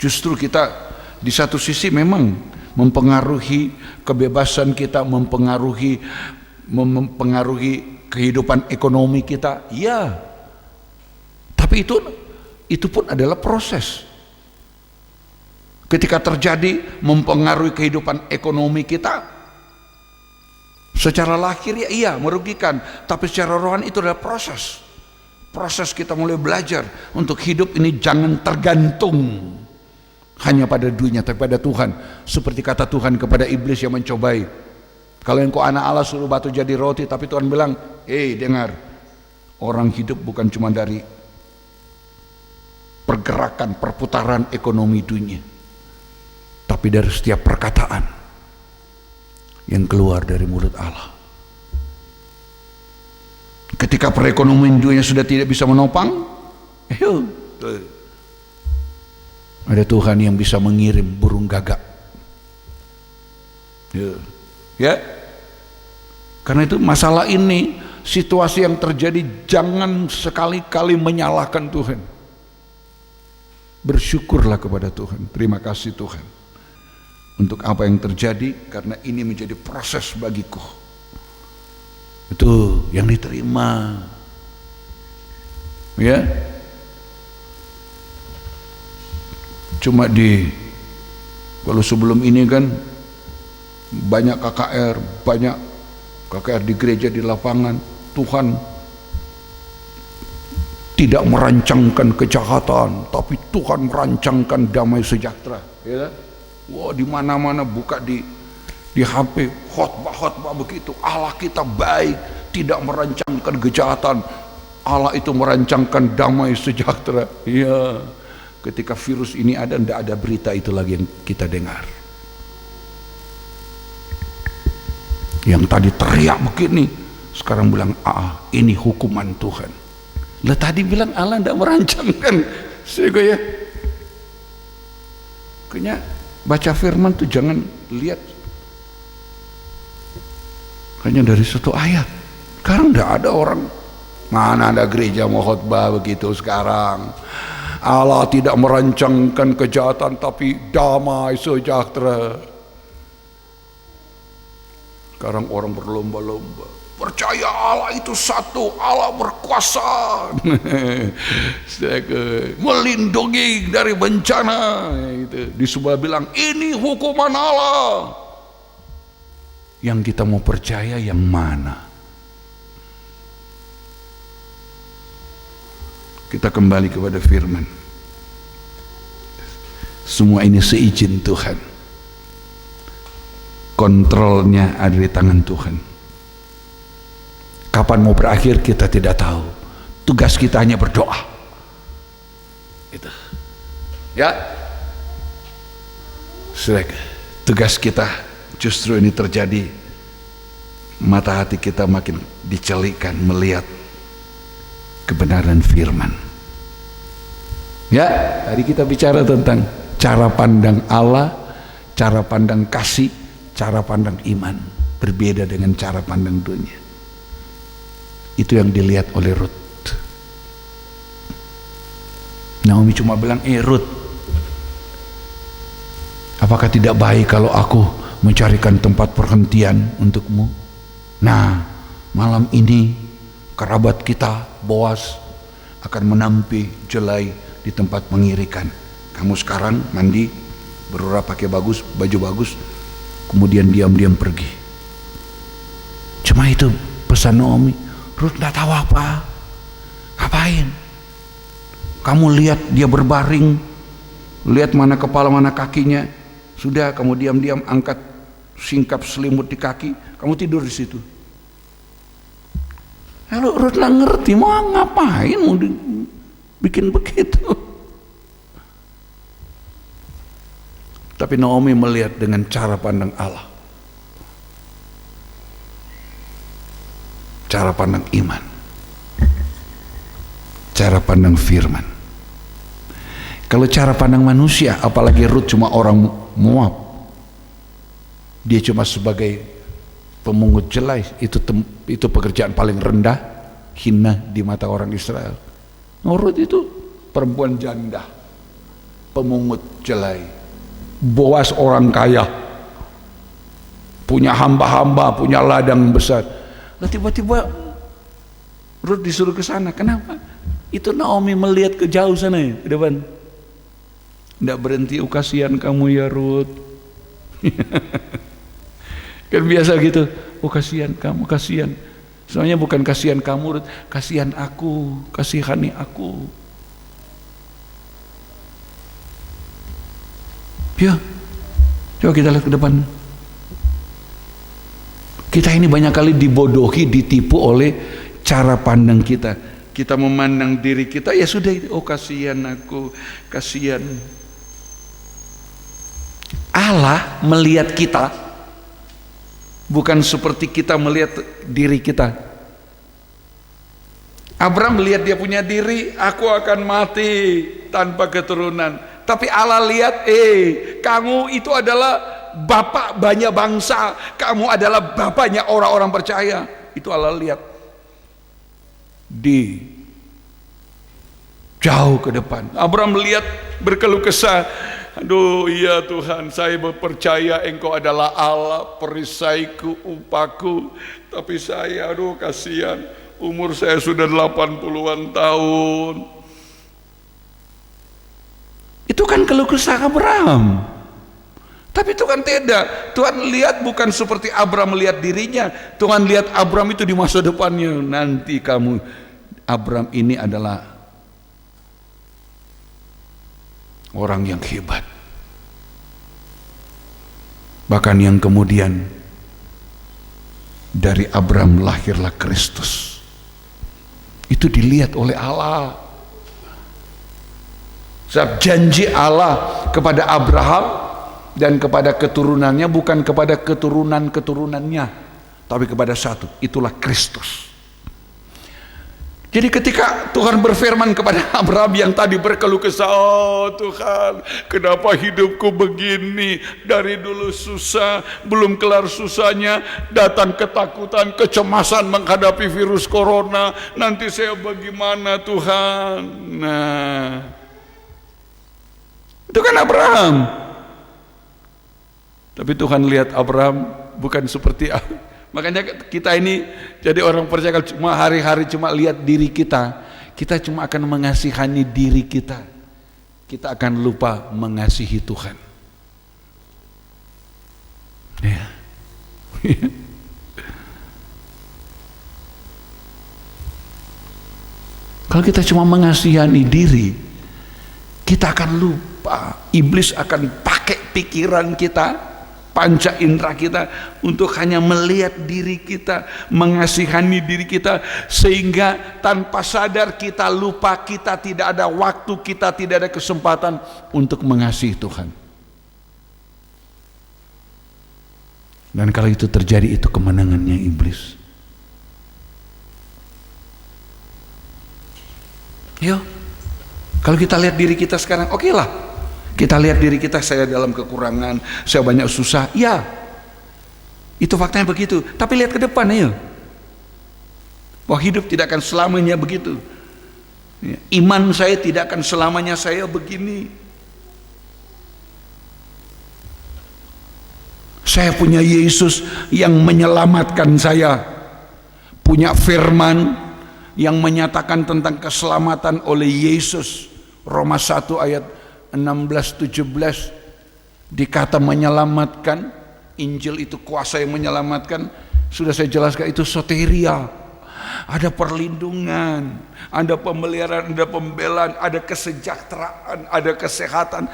Justru kita di satu sisi memang mempengaruhi kebebasan kita, mempengaruhi kehidupan ekonomi kita, ya. Tapi itu pun adalah proses. Ketika terjadi mempengaruhi kehidupan ekonomi kita, secara lahir ya iya merugikan, tapi secara rohani itu adalah proses. Proses kita mulai belajar untuk hidup ini jangan tergantung hanya pada dunia, tapi pada Tuhan. Seperti kata Tuhan kepada iblis yang mencobai, kalau engkau anak Allah suruh batu jadi roti, tapi Tuhan bilang, dengar, orang hidup bukan cuma dari pergerakan, perputaran ekonomi dunia, tapi dari setiap perkataan yang keluar dari mulut Allah. Ketika perekonomian dunia sudah tidak bisa menopang, ada Tuhan yang bisa mengirim burung gagak. Ya, karena itu masalah ini, situasi yang terjadi, jangan sekali-kali menyalahkan Tuhan. Bersyukurlah kepada Tuhan, terima kasih Tuhan untuk apa yang terjadi, karena ini menjadi proses bagiku. Itu yang diterima. Ya, cuma kalau sebelum ini kan banyak KKR di gereja, di lapangan. Tuhan tidak merancangkan kejahatan, tapi Tuhan merancangkan damai sejahtera. Ya? Wah, di mana-mana buka di HP khotbah begitu. Allah kita baik, tidak merancangkan kejahatan. Allah itu merancangkan damai sejahtera. Ya, ketika virus ini ada, tidak ada berita itu lagi yang kita dengar. Yang tadi teriak begini, sekarang bilang, ini hukuman Tuhan. Lah tadi bilang Allah tidak merancangkan. Sehingga ya, kayaknya baca firman tuh jangan lihat hanya dari satu ayat. Sekarang tidak ada orang, mana ada gereja mau khotbah begitu sekarang. Allah tidak merancangkan kejahatan, tapi damai sejahtera. Sekarang orang berlomba-lomba, percaya Allah itu satu, Allah berkuasa, melindungi dari bencana. Di sebelah bilang ini hukuman Allah. Yang kita mau percaya yang mana? Kita kembali kepada firman. Semua ini seizin Tuhan. Kontrolnya ada di tangan Tuhan. Kapan mau berakhir kita tidak tahu. Tugas kita hanya berdoa. Itu. Ya. Tugas kita justru ini terjadi. Mata hati kita makin dicelikan melihat kebenaran firman. Ya, tadi kita bicara tentang cara pandang Allah, cara pandang kasih, cara pandang iman, berbeda dengan cara pandang dunia. Itu yang dilihat oleh Ruth. Naomi cuma bilang, Ruth, apakah tidak baik kalau aku mencarikan tempat perhentian untukmu? Nah, malam ini kerabat kita Boas akan menampi jelai di tempat pengirikan. Kamu sekarang mandi, berurap pakai bagus, baju bagus, kemudian diam-diam pergi. Cuma itu pesan Naomi. Ruth tidak tahu apa. Ngapain? Kamu lihat dia berbaring, lihat mana kepala mana kakinya. Sudah kamu diam-diam angkat singkap selimut di kaki, kamu tidur di situ. Lalu Ruth nggak ngerti mau ngapain, mau bikin begitu. Tapi Naomi melihat dengan cara pandang Allah, cara pandang iman, cara pandang firman. Kalau cara pandang manusia, apalagi Ruth cuma orang Moab, dia cuma sebagai pemungut jelai, itu pekerjaan paling rendah, hina di mata orang Israel. Ruth itu perempuan janda, pemungut jelai. Boas orang kaya, punya hamba-hamba, punya ladang besar. Lalu tiba-tiba Ruth disuruh ke sana. Kenapa? Itu Naomi melihat ke jauh sana ya, ke depan. Tidak berhenti, kasihan kamu ya Ruth. Kan biasa gitu. Kasihan kamu, kasihan. Soalnya bukan kasihan kamu Ruth, kasihan aku, kasihani aku. Ya, coba kita lihat ke depan. Kita ini banyak kali dibodohi, ditipu oleh cara pandang kita. Kita memandang diri kita, ya sudah, kasihan aku, kasihan. Allah melihat kita bukan seperti kita melihat diri kita. Abraham melihat dia punya diri, aku akan mati tanpa keturunan. Tapi Allah lihat, kamu itu adalah bapak banyak bangsa, kamu adalah bapaknya orang-orang percaya. Itu Allah lihat di jauh ke depan. Abraham melihat, berkeluh kesah, aduh iya Tuhan, saya percaya Engkau adalah Allah, perisaiku, upaku, tapi saya, aduh kasihan, umur saya sudah 80-an tahun. Itu kan keluh kesah Abraham. Tapi Tuhan tidak. Tuhan lihat bukan seperti Abraham melihat dirinya. Tuhan lihat Abraham itu di masa depannya. Nanti kamu, Abraham ini adalah orang yang hebat. Bahkan yang kemudian dari Abraham lahirlah Kristus. Itu dilihat oleh Allah. Sebab janji Allah kepada Abraham dan kepada keturunannya bukan kepada keturunan-keturunannya, tapi kepada satu, itulah Kristus. Jadi ketika Tuhan berfirman kepada Abraham yang tadi berkeluh kesah, oh Tuhan, kenapa hidupku begini, dari dulu susah, belum kelar susahnya, datang ketakutan, kecemasan menghadapi virus corona, nanti saya bagaimana Tuhan? Nah, itu kan Abraham. Tapi Tuhan lihat Abraham bukan seperti makanya kita ini jadi orang percaya cuma hari-hari cuma lihat diri kita, kita cuma akan mengasihani diri kita, kita akan lupa mengasihi Tuhan. Ya. Kalau kita cuma mengasihani diri, kita akan lupa. Iblis akan pakai pikiran kita, panca indera kita untuk hanya melihat diri kita, mengasihani diri kita, sehingga tanpa sadar kita lupa, kita tidak ada waktu, kita tidak ada kesempatan untuk mengasihi Tuhan. Dan kalau itu terjadi, itu kemenangannya iblis. Yuk, kalau kita lihat diri kita sekarang, oke lah, kita lihat diri kita, saya dalam kekurangan, saya banyak susah, ya, itu faktanya begitu. Tapi lihat ke depan, ayo, bahwa hidup tidak akan selamanya begitu. Iman saya tidak akan selamanya saya begini. Saya punya Yesus yang menyelamatkan saya, punya firman yang menyatakan tentang keselamatan oleh Yesus. Roma 1 ayat 16-17 dikata menyelamatkan. Injil itu kuasa yang menyelamatkan. Sudah saya jelaskan, itu soteria. Ada perlindungan, ada pemeliharaan, ada pembelaan, ada kesejahteraan, ada kesehatan,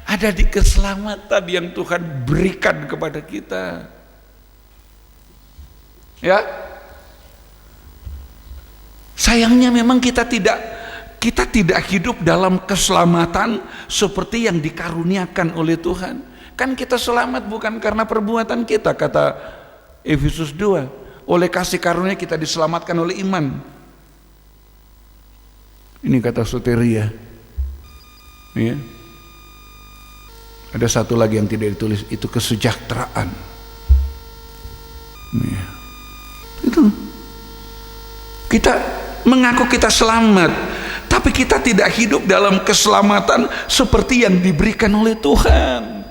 ada di keselamatan yang Tuhan berikan kepada kita. Ya, sayangnya memang kita tidak hidup dalam keselamatan seperti yang dikaruniakan oleh Tuhan. Kan kita selamat bukan karena perbuatan kita, kata Efesus 2. Oleh kasih karunia kita diselamatkan oleh iman. Ini kata soteria. Ya. Ada satu lagi yang tidak ditulis, itu kesejahteraan. Ya. Itu. Kita mengaku kita selamat, tapi kita tidak hidup dalam keselamatan seperti yang diberikan oleh Tuhan.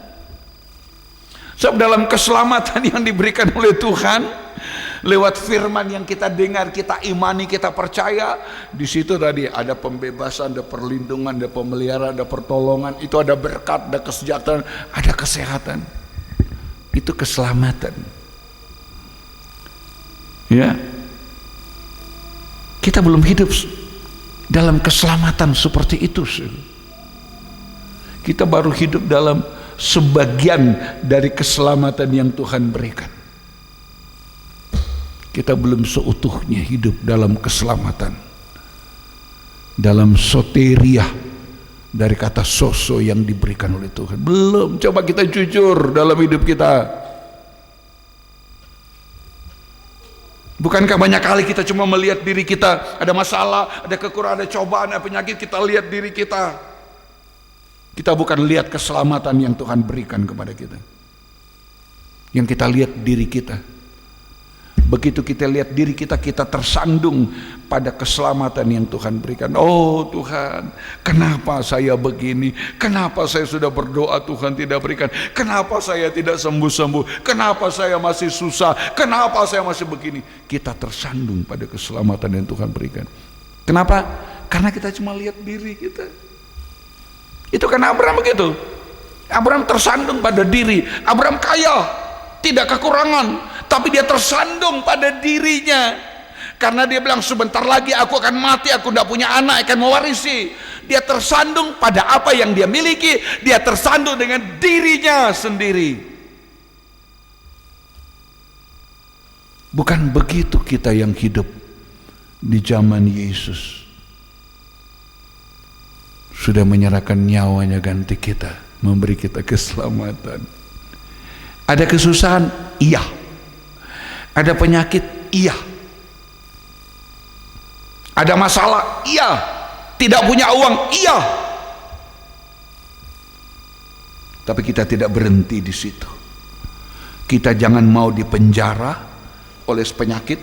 Sebab dalam keselamatan yang diberikan oleh Tuhan, lewat firman yang kita dengar, kita imani, kita percaya, di situ tadi ada pembebasan, ada perlindungan, ada pemeliharaan, ada pertolongan, itu ada berkat, ada kesejahteraan, ada kesehatan. Itu keselamatan. Ya. Kita belum hidup dalam keselamatan seperti itu. Kita baru hidup dalam sebagian dari keselamatan yang Tuhan berikan. Kita belum seutuhnya hidup dalam keselamatan, dalam soteria dari kata soso yang diberikan oleh Tuhan. Belum. Coba kita jujur dalam hidup kita. Bukankah banyak kali kita cuma melihat diri kita, ada masalah, ada kekurangan, ada cobaan, ada penyakit, kita lihat diri kita. Kita bukan lihat keselamatan yang Tuhan berikan kepada kita. Yang kita lihat diri kita. Begitu kita lihat diri kita, kita tersandung pada keselamatan yang Tuhan berikan. Oh Tuhan, kenapa saya begini? Kenapa saya sudah berdoa Tuhan tidak berikan? Kenapa saya tidak sembuh-sembuh? Kenapa saya masih susah? Kenapa saya masih begini? Kita tersandung pada keselamatan yang Tuhan berikan. Kenapa? Karena kita cuma lihat diri kita. Itu kan Abraham begitu. Abraham tersandung pada diri. Abraham kaya, tidak kekurangan, tapi dia tersandung pada dirinya. Karena dia bilang sebentar lagi aku akan mati, aku tidak punya anak akan mewarisi. Dia tersandung pada apa yang dia miliki, dia tersandung dengan dirinya sendiri. Bukan begitu kita yang hidup di zaman Yesus. Sudah menyerahkan nyawanya ganti kita, memberi kita keselamatan. Ada kesusahan? Iya. Ada penyakit? Iya. Ada masalah? Iya. Tidak punya uang? Iya. Tapi kita tidak berhenti di situ. Kita jangan mau dipenjara oleh penyakit,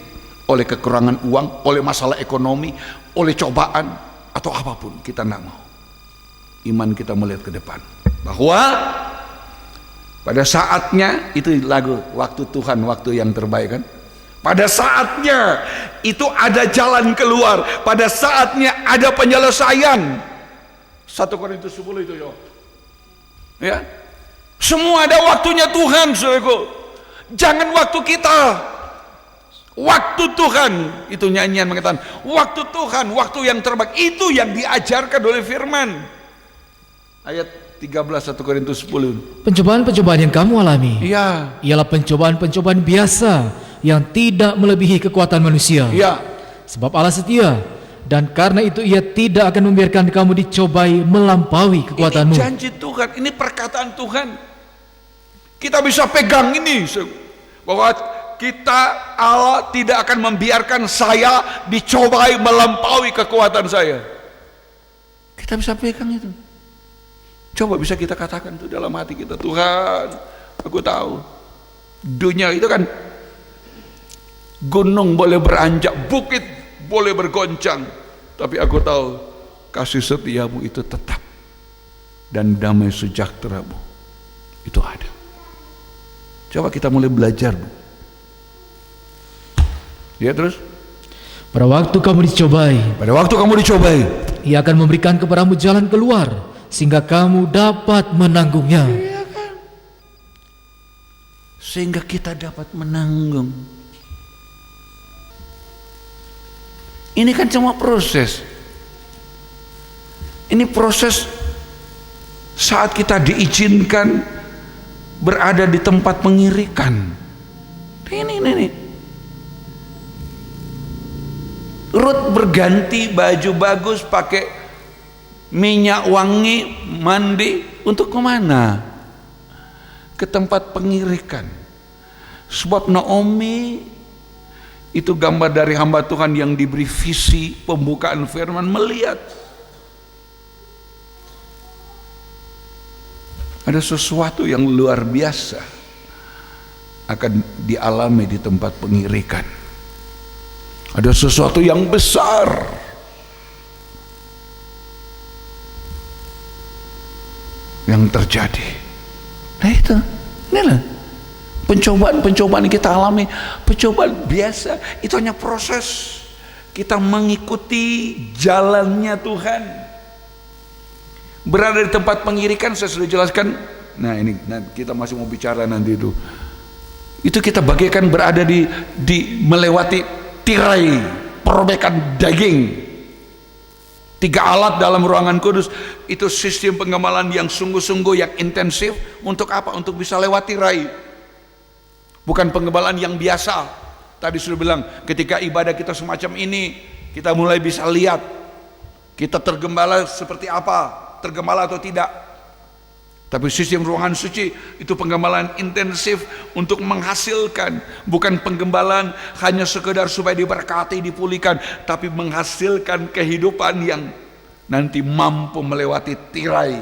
oleh kekurangan uang, oleh masalah ekonomi, oleh cobaan, atau apapun. Kita tidak mau. Iman kita melihat ke depan. Bahwa pada saatnya, itu lagu waktu Tuhan, waktu yang terbaik kan. Pada saatnya itu ada jalan keluar. Pada saatnya ada penyelesaian. 1 Korintus 10 itu ya. Semua ada waktunya Tuhan, saudaraku. Jangan waktu kita. Waktu Tuhan, itu nyanyian mengatakan waktu Tuhan, waktu yang terbaik, itu yang diajarkan oleh firman. Ayat 13 1 Korintus 10. Pencobaan-pencobaan yang kamu alami ialah pencobaan-pencobaan biasa yang tidak melebihi kekuatan manusia. Sebab Allah setia, dan karena itu Ia tidak akan membiarkan kamu dicobai melampaui kekuatanmu. Ini janji Tuhan, ini perkataan Tuhan. Kita bisa pegang ini, bahwa Allah tidak akan membiarkan saya dicobai melampaui kekuatan saya. Kita bisa pegang itu. Coba bisa kita katakan itu dalam hati kita, Tuhan, aku tahu dunia itu kan gunung boleh beranjak, bukit boleh bergoncang, tapi aku tahu kasih setiamu itu tetap, dan damai sejahteramu itu ada. Coba kita mulai belajar, Bu. Ya, terus pada waktu kamu dicobai, Ia akan memberikan kepadamu jalan keluar sehingga kamu dapat menanggungnya. Iya kan? Sehingga kita dapat menanggung. Ini kan cuma proses. Ini proses saat kita diizinkan berada di tempat pengirikan. Ini. Ruth berganti baju bagus, pakai minyak wangi, mandi, untuk kemana? Ke tempat pengirikan. Sebab Naomi itu gambar dari hamba Tuhan yang diberi visi pembukaan firman, melihat ada sesuatu yang luar biasa akan dialami di tempat pengirikan. Ada sesuatu yang besar yang terjadi. Nah itu, inilah pencobaan-pencobaan yang kita alami, pencobaan biasa, itu hanya proses kita mengikuti jalannya Tuhan. Berada di tempat pengirikan, saya sudah jelaskan. Nah ini, kita masih mau bicara nanti itu. Itu kita bagaikan berada di melewati tirai perobekan daging. 3 alat dalam ruangan kudus. Itu sistem pengembalaan yang sungguh-sungguh, yang intensif. Untuk apa? Untuk bisa lewat tirai. Bukan pengembalaan yang biasa. Tadi sudah bilang, ketika ibadah kita semacam ini, kita mulai bisa lihat kita tergembala seperti apa, tergembala atau tidak. Tapi sistem ruangan suci itu penggembalaan intensif untuk menghasilkan, bukan penggembalaan hanya sekedar supaya diberkati, dipulihkan, tapi menghasilkan kehidupan yang nanti mampu melewati tirai.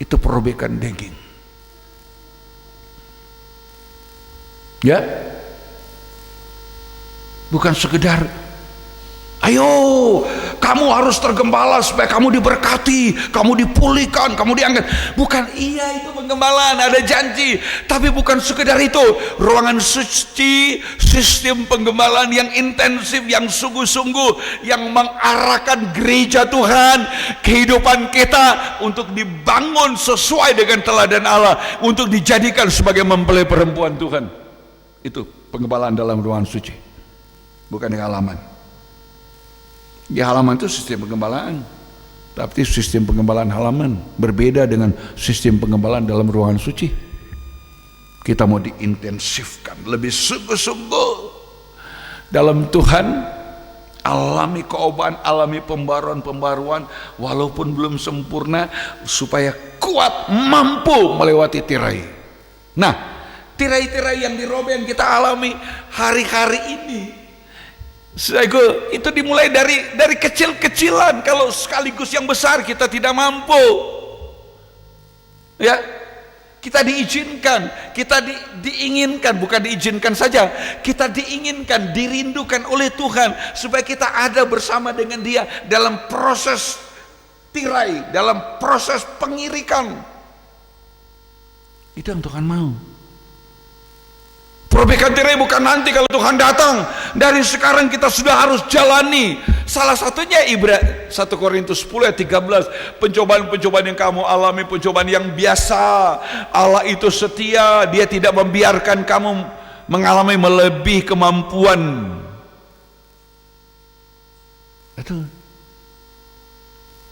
Itu perobekan daging. Ya, bukan sekedar ayo kamu harus tergembala supaya kamu diberkati, kamu dipulihkan, kamu diangkat. Bukan, iya itu penggembalaan, ada janji. Tapi bukan sekedar itu. Ruangan suci, sistem penggembalaan yang intensif, yang sungguh-sungguh, yang mengarahkan gereja Tuhan, kehidupan kita untuk dibangun sesuai dengan teladan Allah, untuk dijadikan sebagai mempelai perempuan Tuhan. Itu penggembalaan dalam ruangan suci, bukan di halaman. Di halaman itu sistem penggembalaan, tapi sistem penggembalaan halaman berbeda dengan sistem penggembalaan dalam ruangan suci. Kita mau diintensifkan lebih sungguh-sungguh dalam Tuhan, alami keubatan, alami pembaruan walaupun belum sempurna, supaya kuat mampu melewati tirai. Nah, tirai-tirai yang dirobek yang kita alami hari-hari ini, saudaraku, itu dimulai dari kecil-kecilan. Kalau sekaligus yang besar kita tidak mampu, ya, kita diizinkan, kita diinginkan, bukan diizinkan saja, kita diinginkan, dirindukan oleh Tuhan supaya kita ada bersama dengan Dia dalam proses tirai, dalam proses pengirikan. Itu yang Tuhan mau. Perbaikan tirai bukan nanti kalau Tuhan datang, dari sekarang kita sudah harus jalani. Salah satunya 1 Korintus 10 ayat 13, pencobaan-pencobaan yang kamu alami, pencobaan yang biasa. Allah itu setia, Dia tidak membiarkan kamu mengalami melebihi kemampuan. Itu.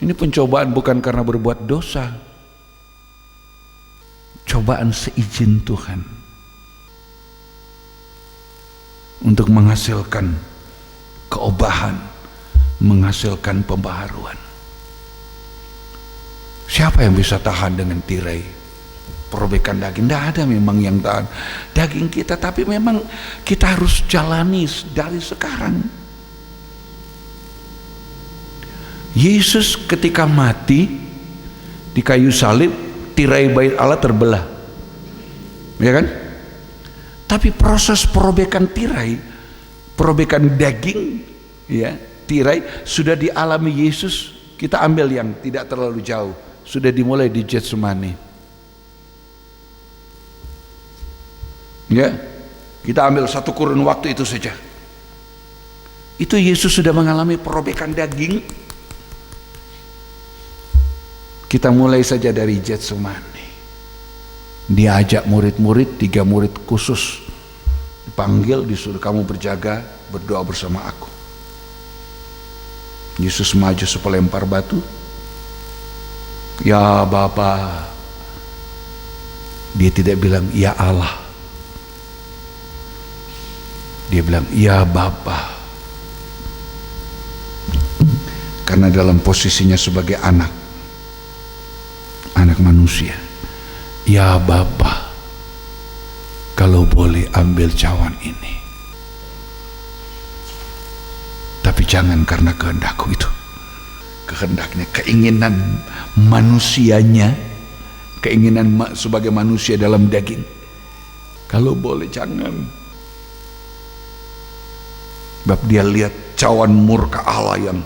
Ini pencobaan bukan karena berbuat dosa, cobaan seizin Tuhan untuk menghasilkan keobahan, menghasilkan pembaharuan. Siapa yang bisa tahan dengan tirai perobekan daging? Tidak ada memang yang tahan daging kita, tapi memang kita harus jalani dari sekarang. Yesus ketika mati di kayu salib, tirai bait Allah terbelah, ya kan? Tapi proses perobekan tirai, perobekan daging, ya, tirai sudah dialami Yesus. Kita ambil yang tidak terlalu jauh, sudah dimulai di Getsemani. Ya, kita ambil satu kurun waktu itu saja. Itu Yesus sudah mengalami perobekan daging. Kita mulai saja dari Getsemani. Dia ajak murid-murid, 3 murid khusus dipanggil, disuruh kamu berjaga, berdoa bersama aku. Yesus maju sepelempar batu. Ya Bapa. Dia tidak bilang ya Allah, dia bilang ya Bapa, karena dalam posisinya sebagai anak manusia. Ya Bapa, kalau boleh ambil cawan ini, tapi jangan karena kehendakku itu. Kehendaknya, keinginan manusianya, keinginan sebagai manusia dalam daging. Kalau boleh jangan. Sebab dia lihat cawan murka Allah yang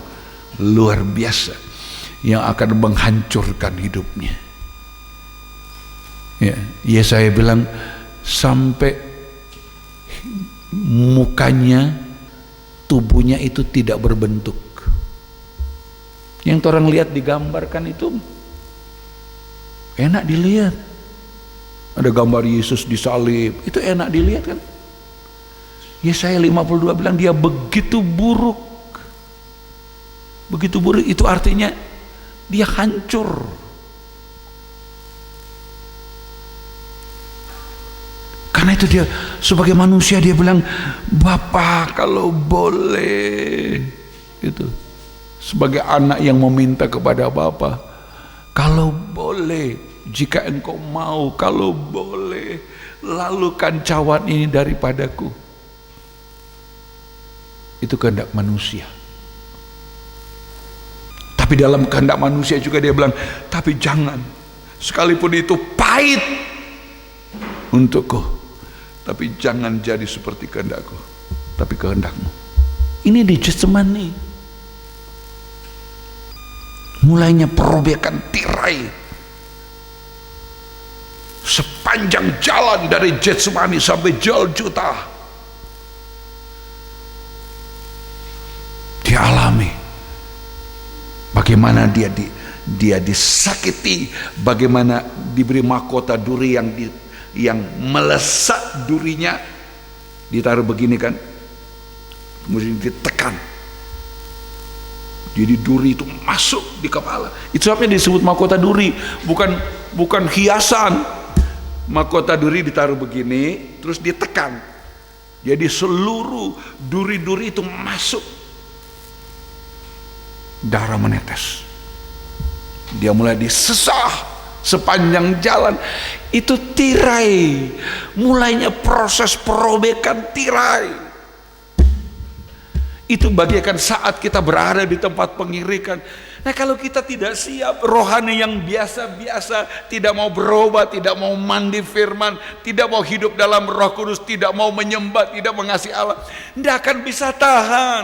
luar biasa, yang akan menghancurkan hidupnya. Ya, Yesaya bilang sampai mukanya, tubuhnya itu tidak berbentuk. Yang orang lihat digambarkan itu enak dilihat. Ada gambar Yesus disalib, itu enak dilihat kan. Yesaya 52 bilang dia begitu buruk. Begitu buruk itu artinya dia hancur. Karena itu dia sebagai manusia dia bilang, Bapa kalau boleh. Itu sebagai anak yang meminta kepada Bapa, kalau boleh, jika engkau mau, kalau boleh, lalukan cawan ini daripadaku. Itu kehendak manusia. Tapi dalam kehendak manusia juga dia bilang, tapi jangan, sekalipun itu pahit untukku, tapi jangan jadi seperti kehendakku, tapi kehendakmu. Ini di Getsemani mulainya perobekan tirai. Sepanjang jalan dari Getsemani sampai Golgota dia alami bagaimana dia disakiti, bagaimana diberi mahkota duri yang melesak durinya, ditaruh begini kan, kemudian ditekan, jadi duri itu masuk di kepala. Itu sebabnya disebut mahkota duri, bukan hiasan. Mahkota duri ditaruh begini, terus ditekan, jadi seluruh duri-duri itu masuk, darah menetes, dia mulai disesah sepanjang jalan. Itu tirai, mulainya proses perobekan tirai. Itu bagaikan saat kita berada di tempat pengirikan. Nah, kalau kita tidak siap, rohani yang biasa-biasa, tidak mau berubah, tidak mau mandi firman, tidak mau hidup dalam Roh Kudus, tidak mau menyembah, tidak mengasihi Allah, tidak akan bisa tahan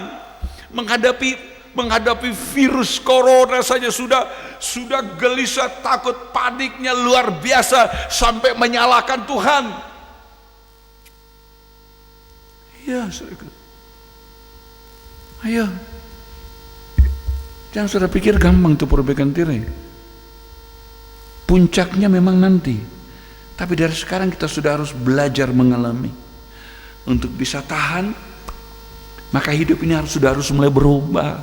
menghadapi virus corona saja sudah gelisah, takut, paniknya luar biasa sampai menyalahkan Tuhan. Ya, saudara. Ayo, jangan sudah pikir gampang tuh perbaikan tirai. Puncaknya memang nanti, tapi dari sekarang kita sudah harus belajar mengalami. Untuk bisa tahan, maka hidup ini sudah harus mulai berubah.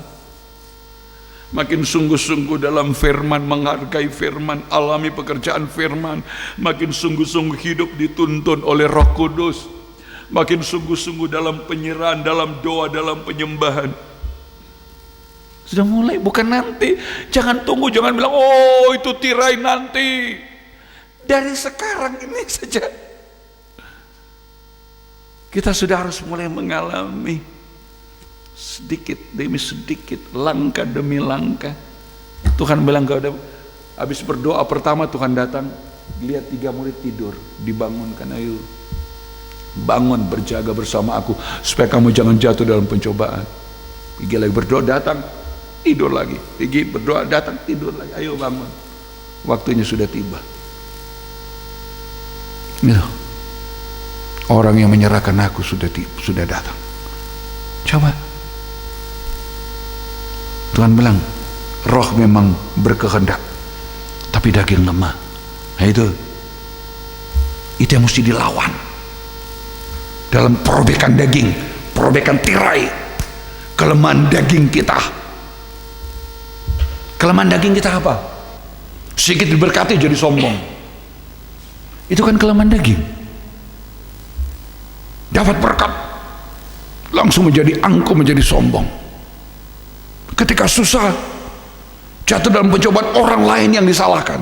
Makin sungguh-sungguh dalam firman, menghargai firman, alami pekerjaan firman, makin sungguh-sungguh hidup dituntun oleh Roh Kudus, makin sungguh-sungguh dalam penyerahan, dalam doa, dalam penyembahan. Sudah mulai, bukan nanti. Jangan tunggu, jangan bilang, oh itu tirai nanti. Dari sekarang ini saja kita sudah harus mulai mengalami, sedikit demi sedikit, langkah demi langkah. Tuhan bilang, kalau habis berdoa pertama Tuhan datang, lihat 3 murid tidur, dibangunkan, ayo bangun, berjaga bersama aku supaya kamu jangan jatuh dalam pencobaan. Pergi lagi berdoa, datang, tidur lagi. Pergi berdoa, datang, tidur lagi. Ayo bangun, waktunya sudah tiba. Gitu. Orang yang menyerahkan aku sudah datang. Coba. Tuhan bilang, roh memang berkehendak, tapi daging lemah. Nah itu yang mesti dilawan. Dalam perobekan daging, perobekan tirai, kelemahan daging kita. Kelemahan daging kita apa? Sedikit diberkati jadi sombong. Itu kan kelemahan daging. Dapat berkat, langsung menjadi angkuh, menjadi sombong. Ketika susah, jatuh dalam pencobaan, orang lain yang disalahkan.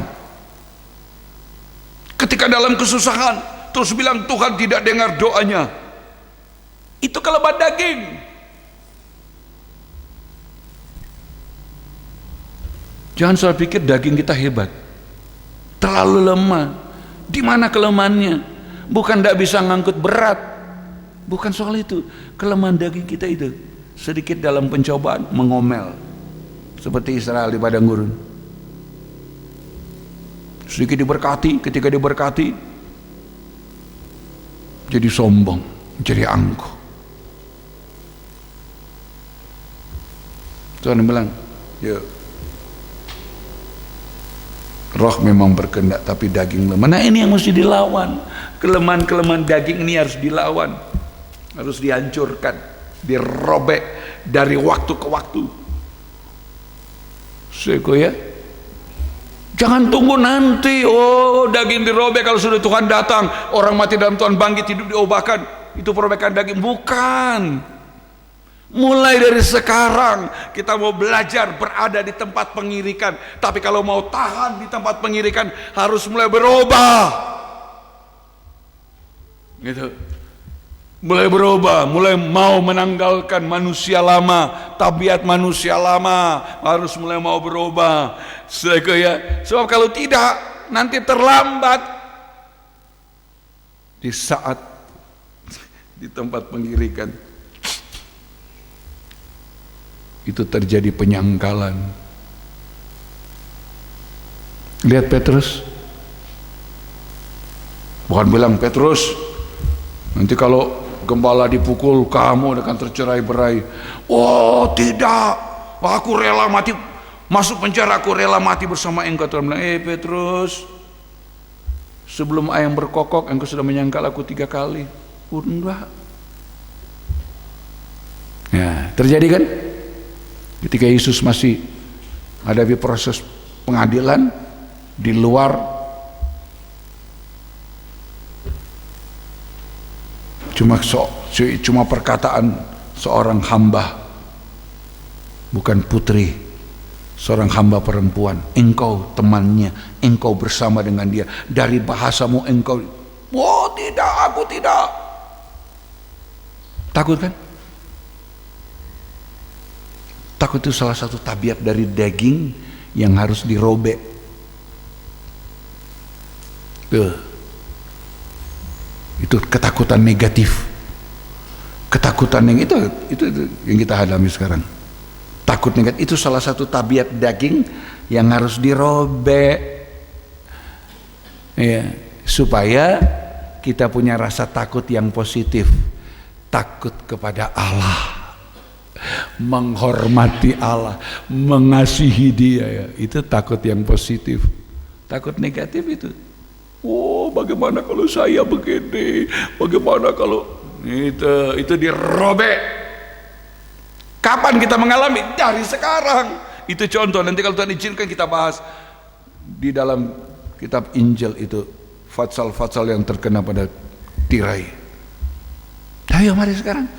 Ketika dalam kesusahan, terus bilang Tuhan tidak dengar doanya. Itu kelemahan daging. Jangan selalu pikir daging kita hebat, terlalu lemah. Di mana kelemahannya? Bukan tidak bisa ngangkut berat, bukan soal itu. Kelemahan daging kita itu sedikit dalam pencobaan mengomel, seperti Israel di padang gurun. Sedikit diberkati, ketika diberkati jadi sombong, jadi angkuh. Tuhan bilang, ya, roh memang berkehendak tapi daging lemah. Nah ini yang mesti dilawan. Kelemahan-kelemahan daging ini harus dilawan, harus dihancurkan, dirobek dari waktu ke waktu. Seko ya, jangan tunggu nanti, oh daging dirobek kalau sudah Tuhan datang, orang mati dalam Tuhan bangkit, hidup diobakan. Itu perobekan daging. Bukan. Mulai dari sekarang kita mau belajar berada di tempat pengirikan. Tapi kalau mau tahan di tempat pengirikan, harus mulai berubah. Gitu. Mulai berubah, mulai mau menanggalkan manusia lama, tabiat manusia lama, harus mulai mau berubah. Sebab kalau tidak, nanti terlambat. Di saat di tempat pengirikan itu terjadi penyangkalan. Lihat Petrus, bukan bilang, Petrus, nanti kalau gembala dipukul kamu akan tercerai-berai. Oh tidak, aku rela mati, masuk penjara, aku rela mati bersama engkau. Tuhan bilang, Petrus, sebelum ayam berkokok engkau sudah menyangkal aku 3 kali. Enggak, Ya, terjadi kan? Ketika Yesus masih menghadapi proses pengadilan di luar, cuma perkataan seorang hamba, bukan putri, seorang hamba perempuan, engkau temannya, engkau bersama dengan dia, dari bahasamu engkau, oh tidak, aku tidak. Takut kan? Takut itu salah satu tabiat dari daging yang harus dirobek. Itu ketakutan negatif, ketakutan yang itu yang kita alami sekarang. Takut negatif itu salah satu tabiat daging yang harus dirobek, ya, supaya kita punya rasa takut yang positif, takut kepada Allah, menghormati Allah, mengasihi Dia, ya. Itu takut yang positif. Takut negatif itu, oh bagaimana kalau saya begini, bagaimana kalau itu dirobek. Kapan kita mengalami? Dari sekarang. Itu contoh, nanti kalau Tuhan izinkan kita bahas di dalam kitab Injil itu, fatsal-fatsal yang terkena pada tirai. Ayo mari sekarang,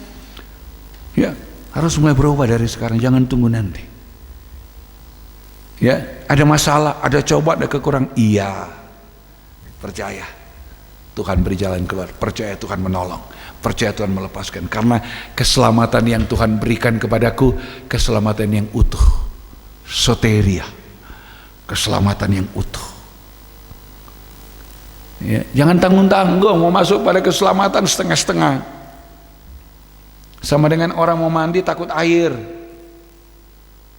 ya, harus mulai berubah dari sekarang, jangan tunggu nanti. Ya, ada masalah, ada coba, ada kekurangan, iya, percaya Tuhan beri jalan keluar, percaya Tuhan menolong, percaya Tuhan melepaskan, karena keselamatan yang Tuhan berikan kepadaku, keselamatan yang utuh, soteria, keselamatan yang utuh. Ya, jangan tanggung-tanggung mau masuk pada keselamatan setengah-setengah. Sama dengan orang mau mandi takut air,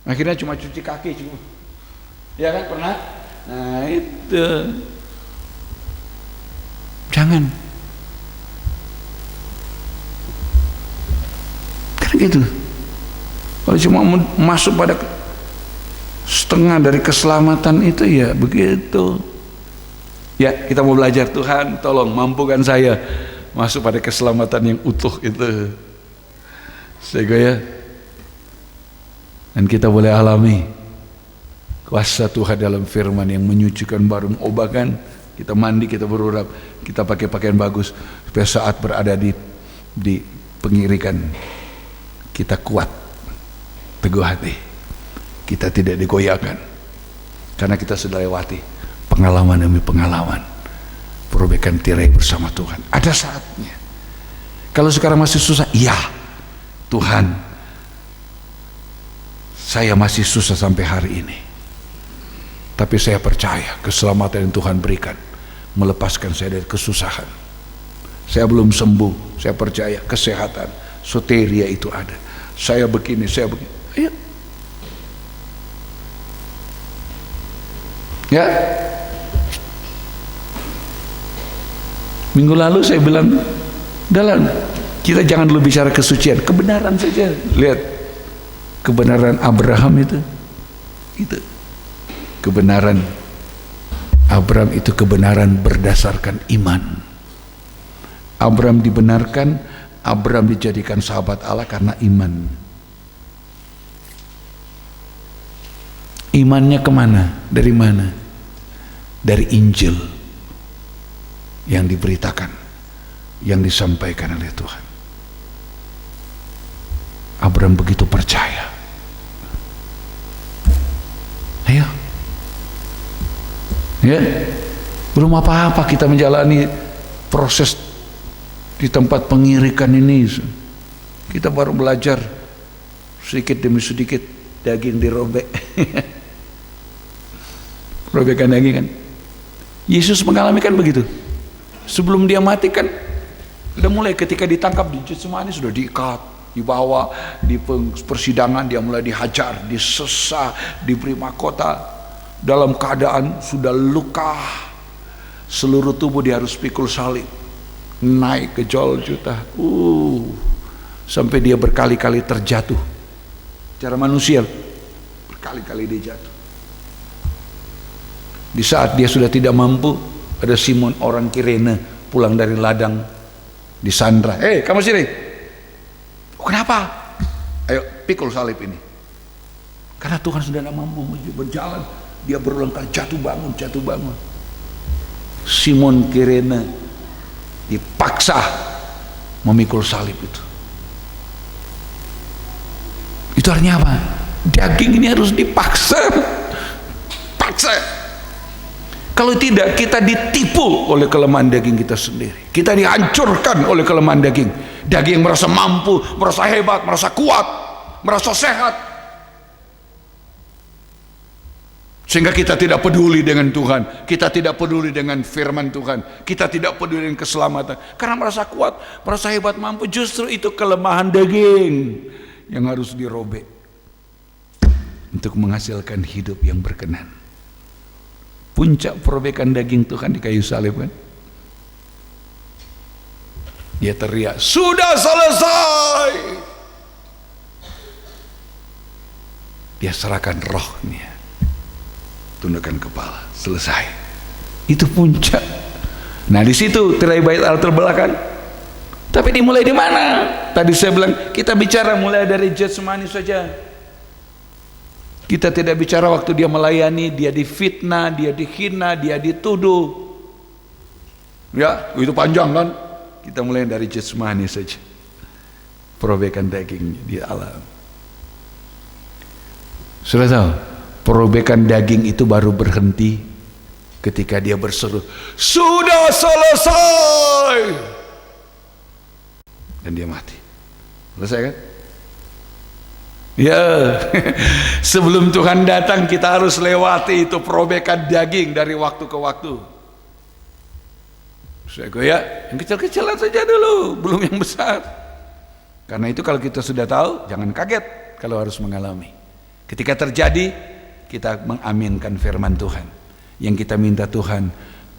akhirnya cuma cuci kaki, cuma, ya kan, pernah? Nah itu, jangan kan gitu. Kalau cuma masuk pada setengah dari keselamatan itu, ya begitu. Ya, kita mau belajar, Tuhan tolong mampukan saya masuk pada keselamatan yang utuh itu, sehingga ya, dan kita boleh alami kuasa Tuhan dalam firman yang menyucikan, baru mengobakan. Kita mandi, kita berurap, kita pakai pakaian bagus, supaya saat berada di pengirikan kita kuat, teguh hati, kita tidak digoyahkan, karena kita sudah lewati pengalaman demi pengalaman perbaikan tirai bersama Tuhan. Ada saatnya. Kalau sekarang masih susah, iya Tuhan, saya masih susah sampai hari ini, tapi saya percaya keselamatan yang Tuhan berikan melepaskan saya dari kesusahan. Saya belum sembuh, saya percaya kesehatan, soteria itu ada. Saya begini, saya begini. Ayo. Ya. Minggu lalu saya bilang, dalam kita jangan dulu bicara kesucian, kebenaran saja. Lihat kebenaran Abraham itu kebenaran Abraham itu kebenaran berdasarkan iman. Abraham dibenarkan, Abraham dijadikan sahabat Allah karena iman. Imannya kemana? Dari mana? Dari Injil yang diberitakan, yang disampaikan oleh Tuhan. Abraham begitu percaya. Ayo, ya, belum apa-apa kita menjalani proses di tempat pengirikan ini. Kita baru belajar sedikit demi sedikit, daging dirobek. Robekan daging kan. Yesus mengalami kan begitu. Sebelum dia mati kan, udah mulai ketika ditangkap di Getsemani sudah diikat, dibawa di persidangan, dia mulai dihajar, disesah, diberi mahkota. Dalam keadaan sudah luka, seluruh tubuh dia harus pikul salib, naik ke Golgota, sampai dia berkali-kali terjatuh. Cara manusia berkali-kali dia jatuh. Di saat dia sudah tidak mampu, ada Simon orang Kirene pulang dari ladang, disandra. Kamu sini. Kenapa? pikul salib ini. Karena Tuhan sudah tidak mampu berjalan, dia berulang kali jatuh bangun. Simon Kirene dipaksa memikul salib itu. Itu artinya apa? Daging ini harus paksa. Kalau tidak, kita ditipu oleh kelemahan daging kita sendiri. Kita dihancurkan oleh kelemahan daging. Daging merasa mampu, merasa hebat, merasa kuat, merasa sehat. Sehingga kita tidak peduli dengan Tuhan, kita tidak peduli dengan firman Tuhan, kita tidak peduli dengan keselamatan. Karena merasa kuat, merasa hebat, mampu. Justru itu kelemahan daging yang harus dirobek untuk menghasilkan hidup yang berkenan. Puncak perobekan daging Tuhan di kayu salib kan. Dia teriak, sudah selesai. Dia serahkan rohnya, tundukkan kepala, selesai. Itu puncak. Nah di situ tirai bait Allah terbelah kan. Tapi dimulai di mana? Tadi saya bilang kita bicara mulai dari Getsemani saja. Kita tidak bicara waktu dia melayani, dia difitnah, dia dihina, dia dituduh. Ya, itu panjang kan? Kita mulai dari Getsemani saja. Perobekan daging di alam. Sudah tahu, perobekan daging itu baru berhenti ketika dia berseru, sudah selesai. Dan dia mati. Selesai kan? Ya, sebelum Tuhan datang kita harus lewati itu perobekan daging dari waktu ke waktu. Saya goyak, yang kecil-kecilan saja dulu, belum yang besar. Karena itu kalau kita sudah tahu, jangan kaget kalau harus mengalami. Ketika terjadi, kita mengaminkan firman Tuhan. Yang kita minta Tuhan,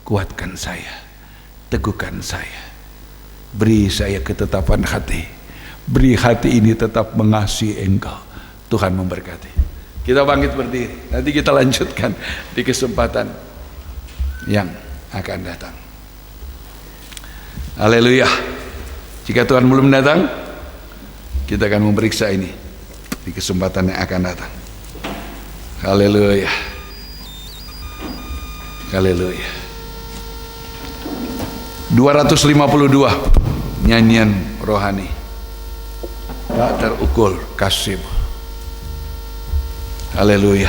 kuatkan saya, teguhkan saya, beri saya ketetapan hati, beri hati ini tetap mengasihi Engkau. Tuhan memberkati. Kita bangkit berdiri. Nanti kita lanjutkan di kesempatan yang akan datang. Haleluya. Jika Tuhan belum datang, kita akan memeriksa ini di kesempatan yang akan datang. Haleluya. Haleluya. 252 nyanyian rohani. Tak terukur kasih. Haleluya.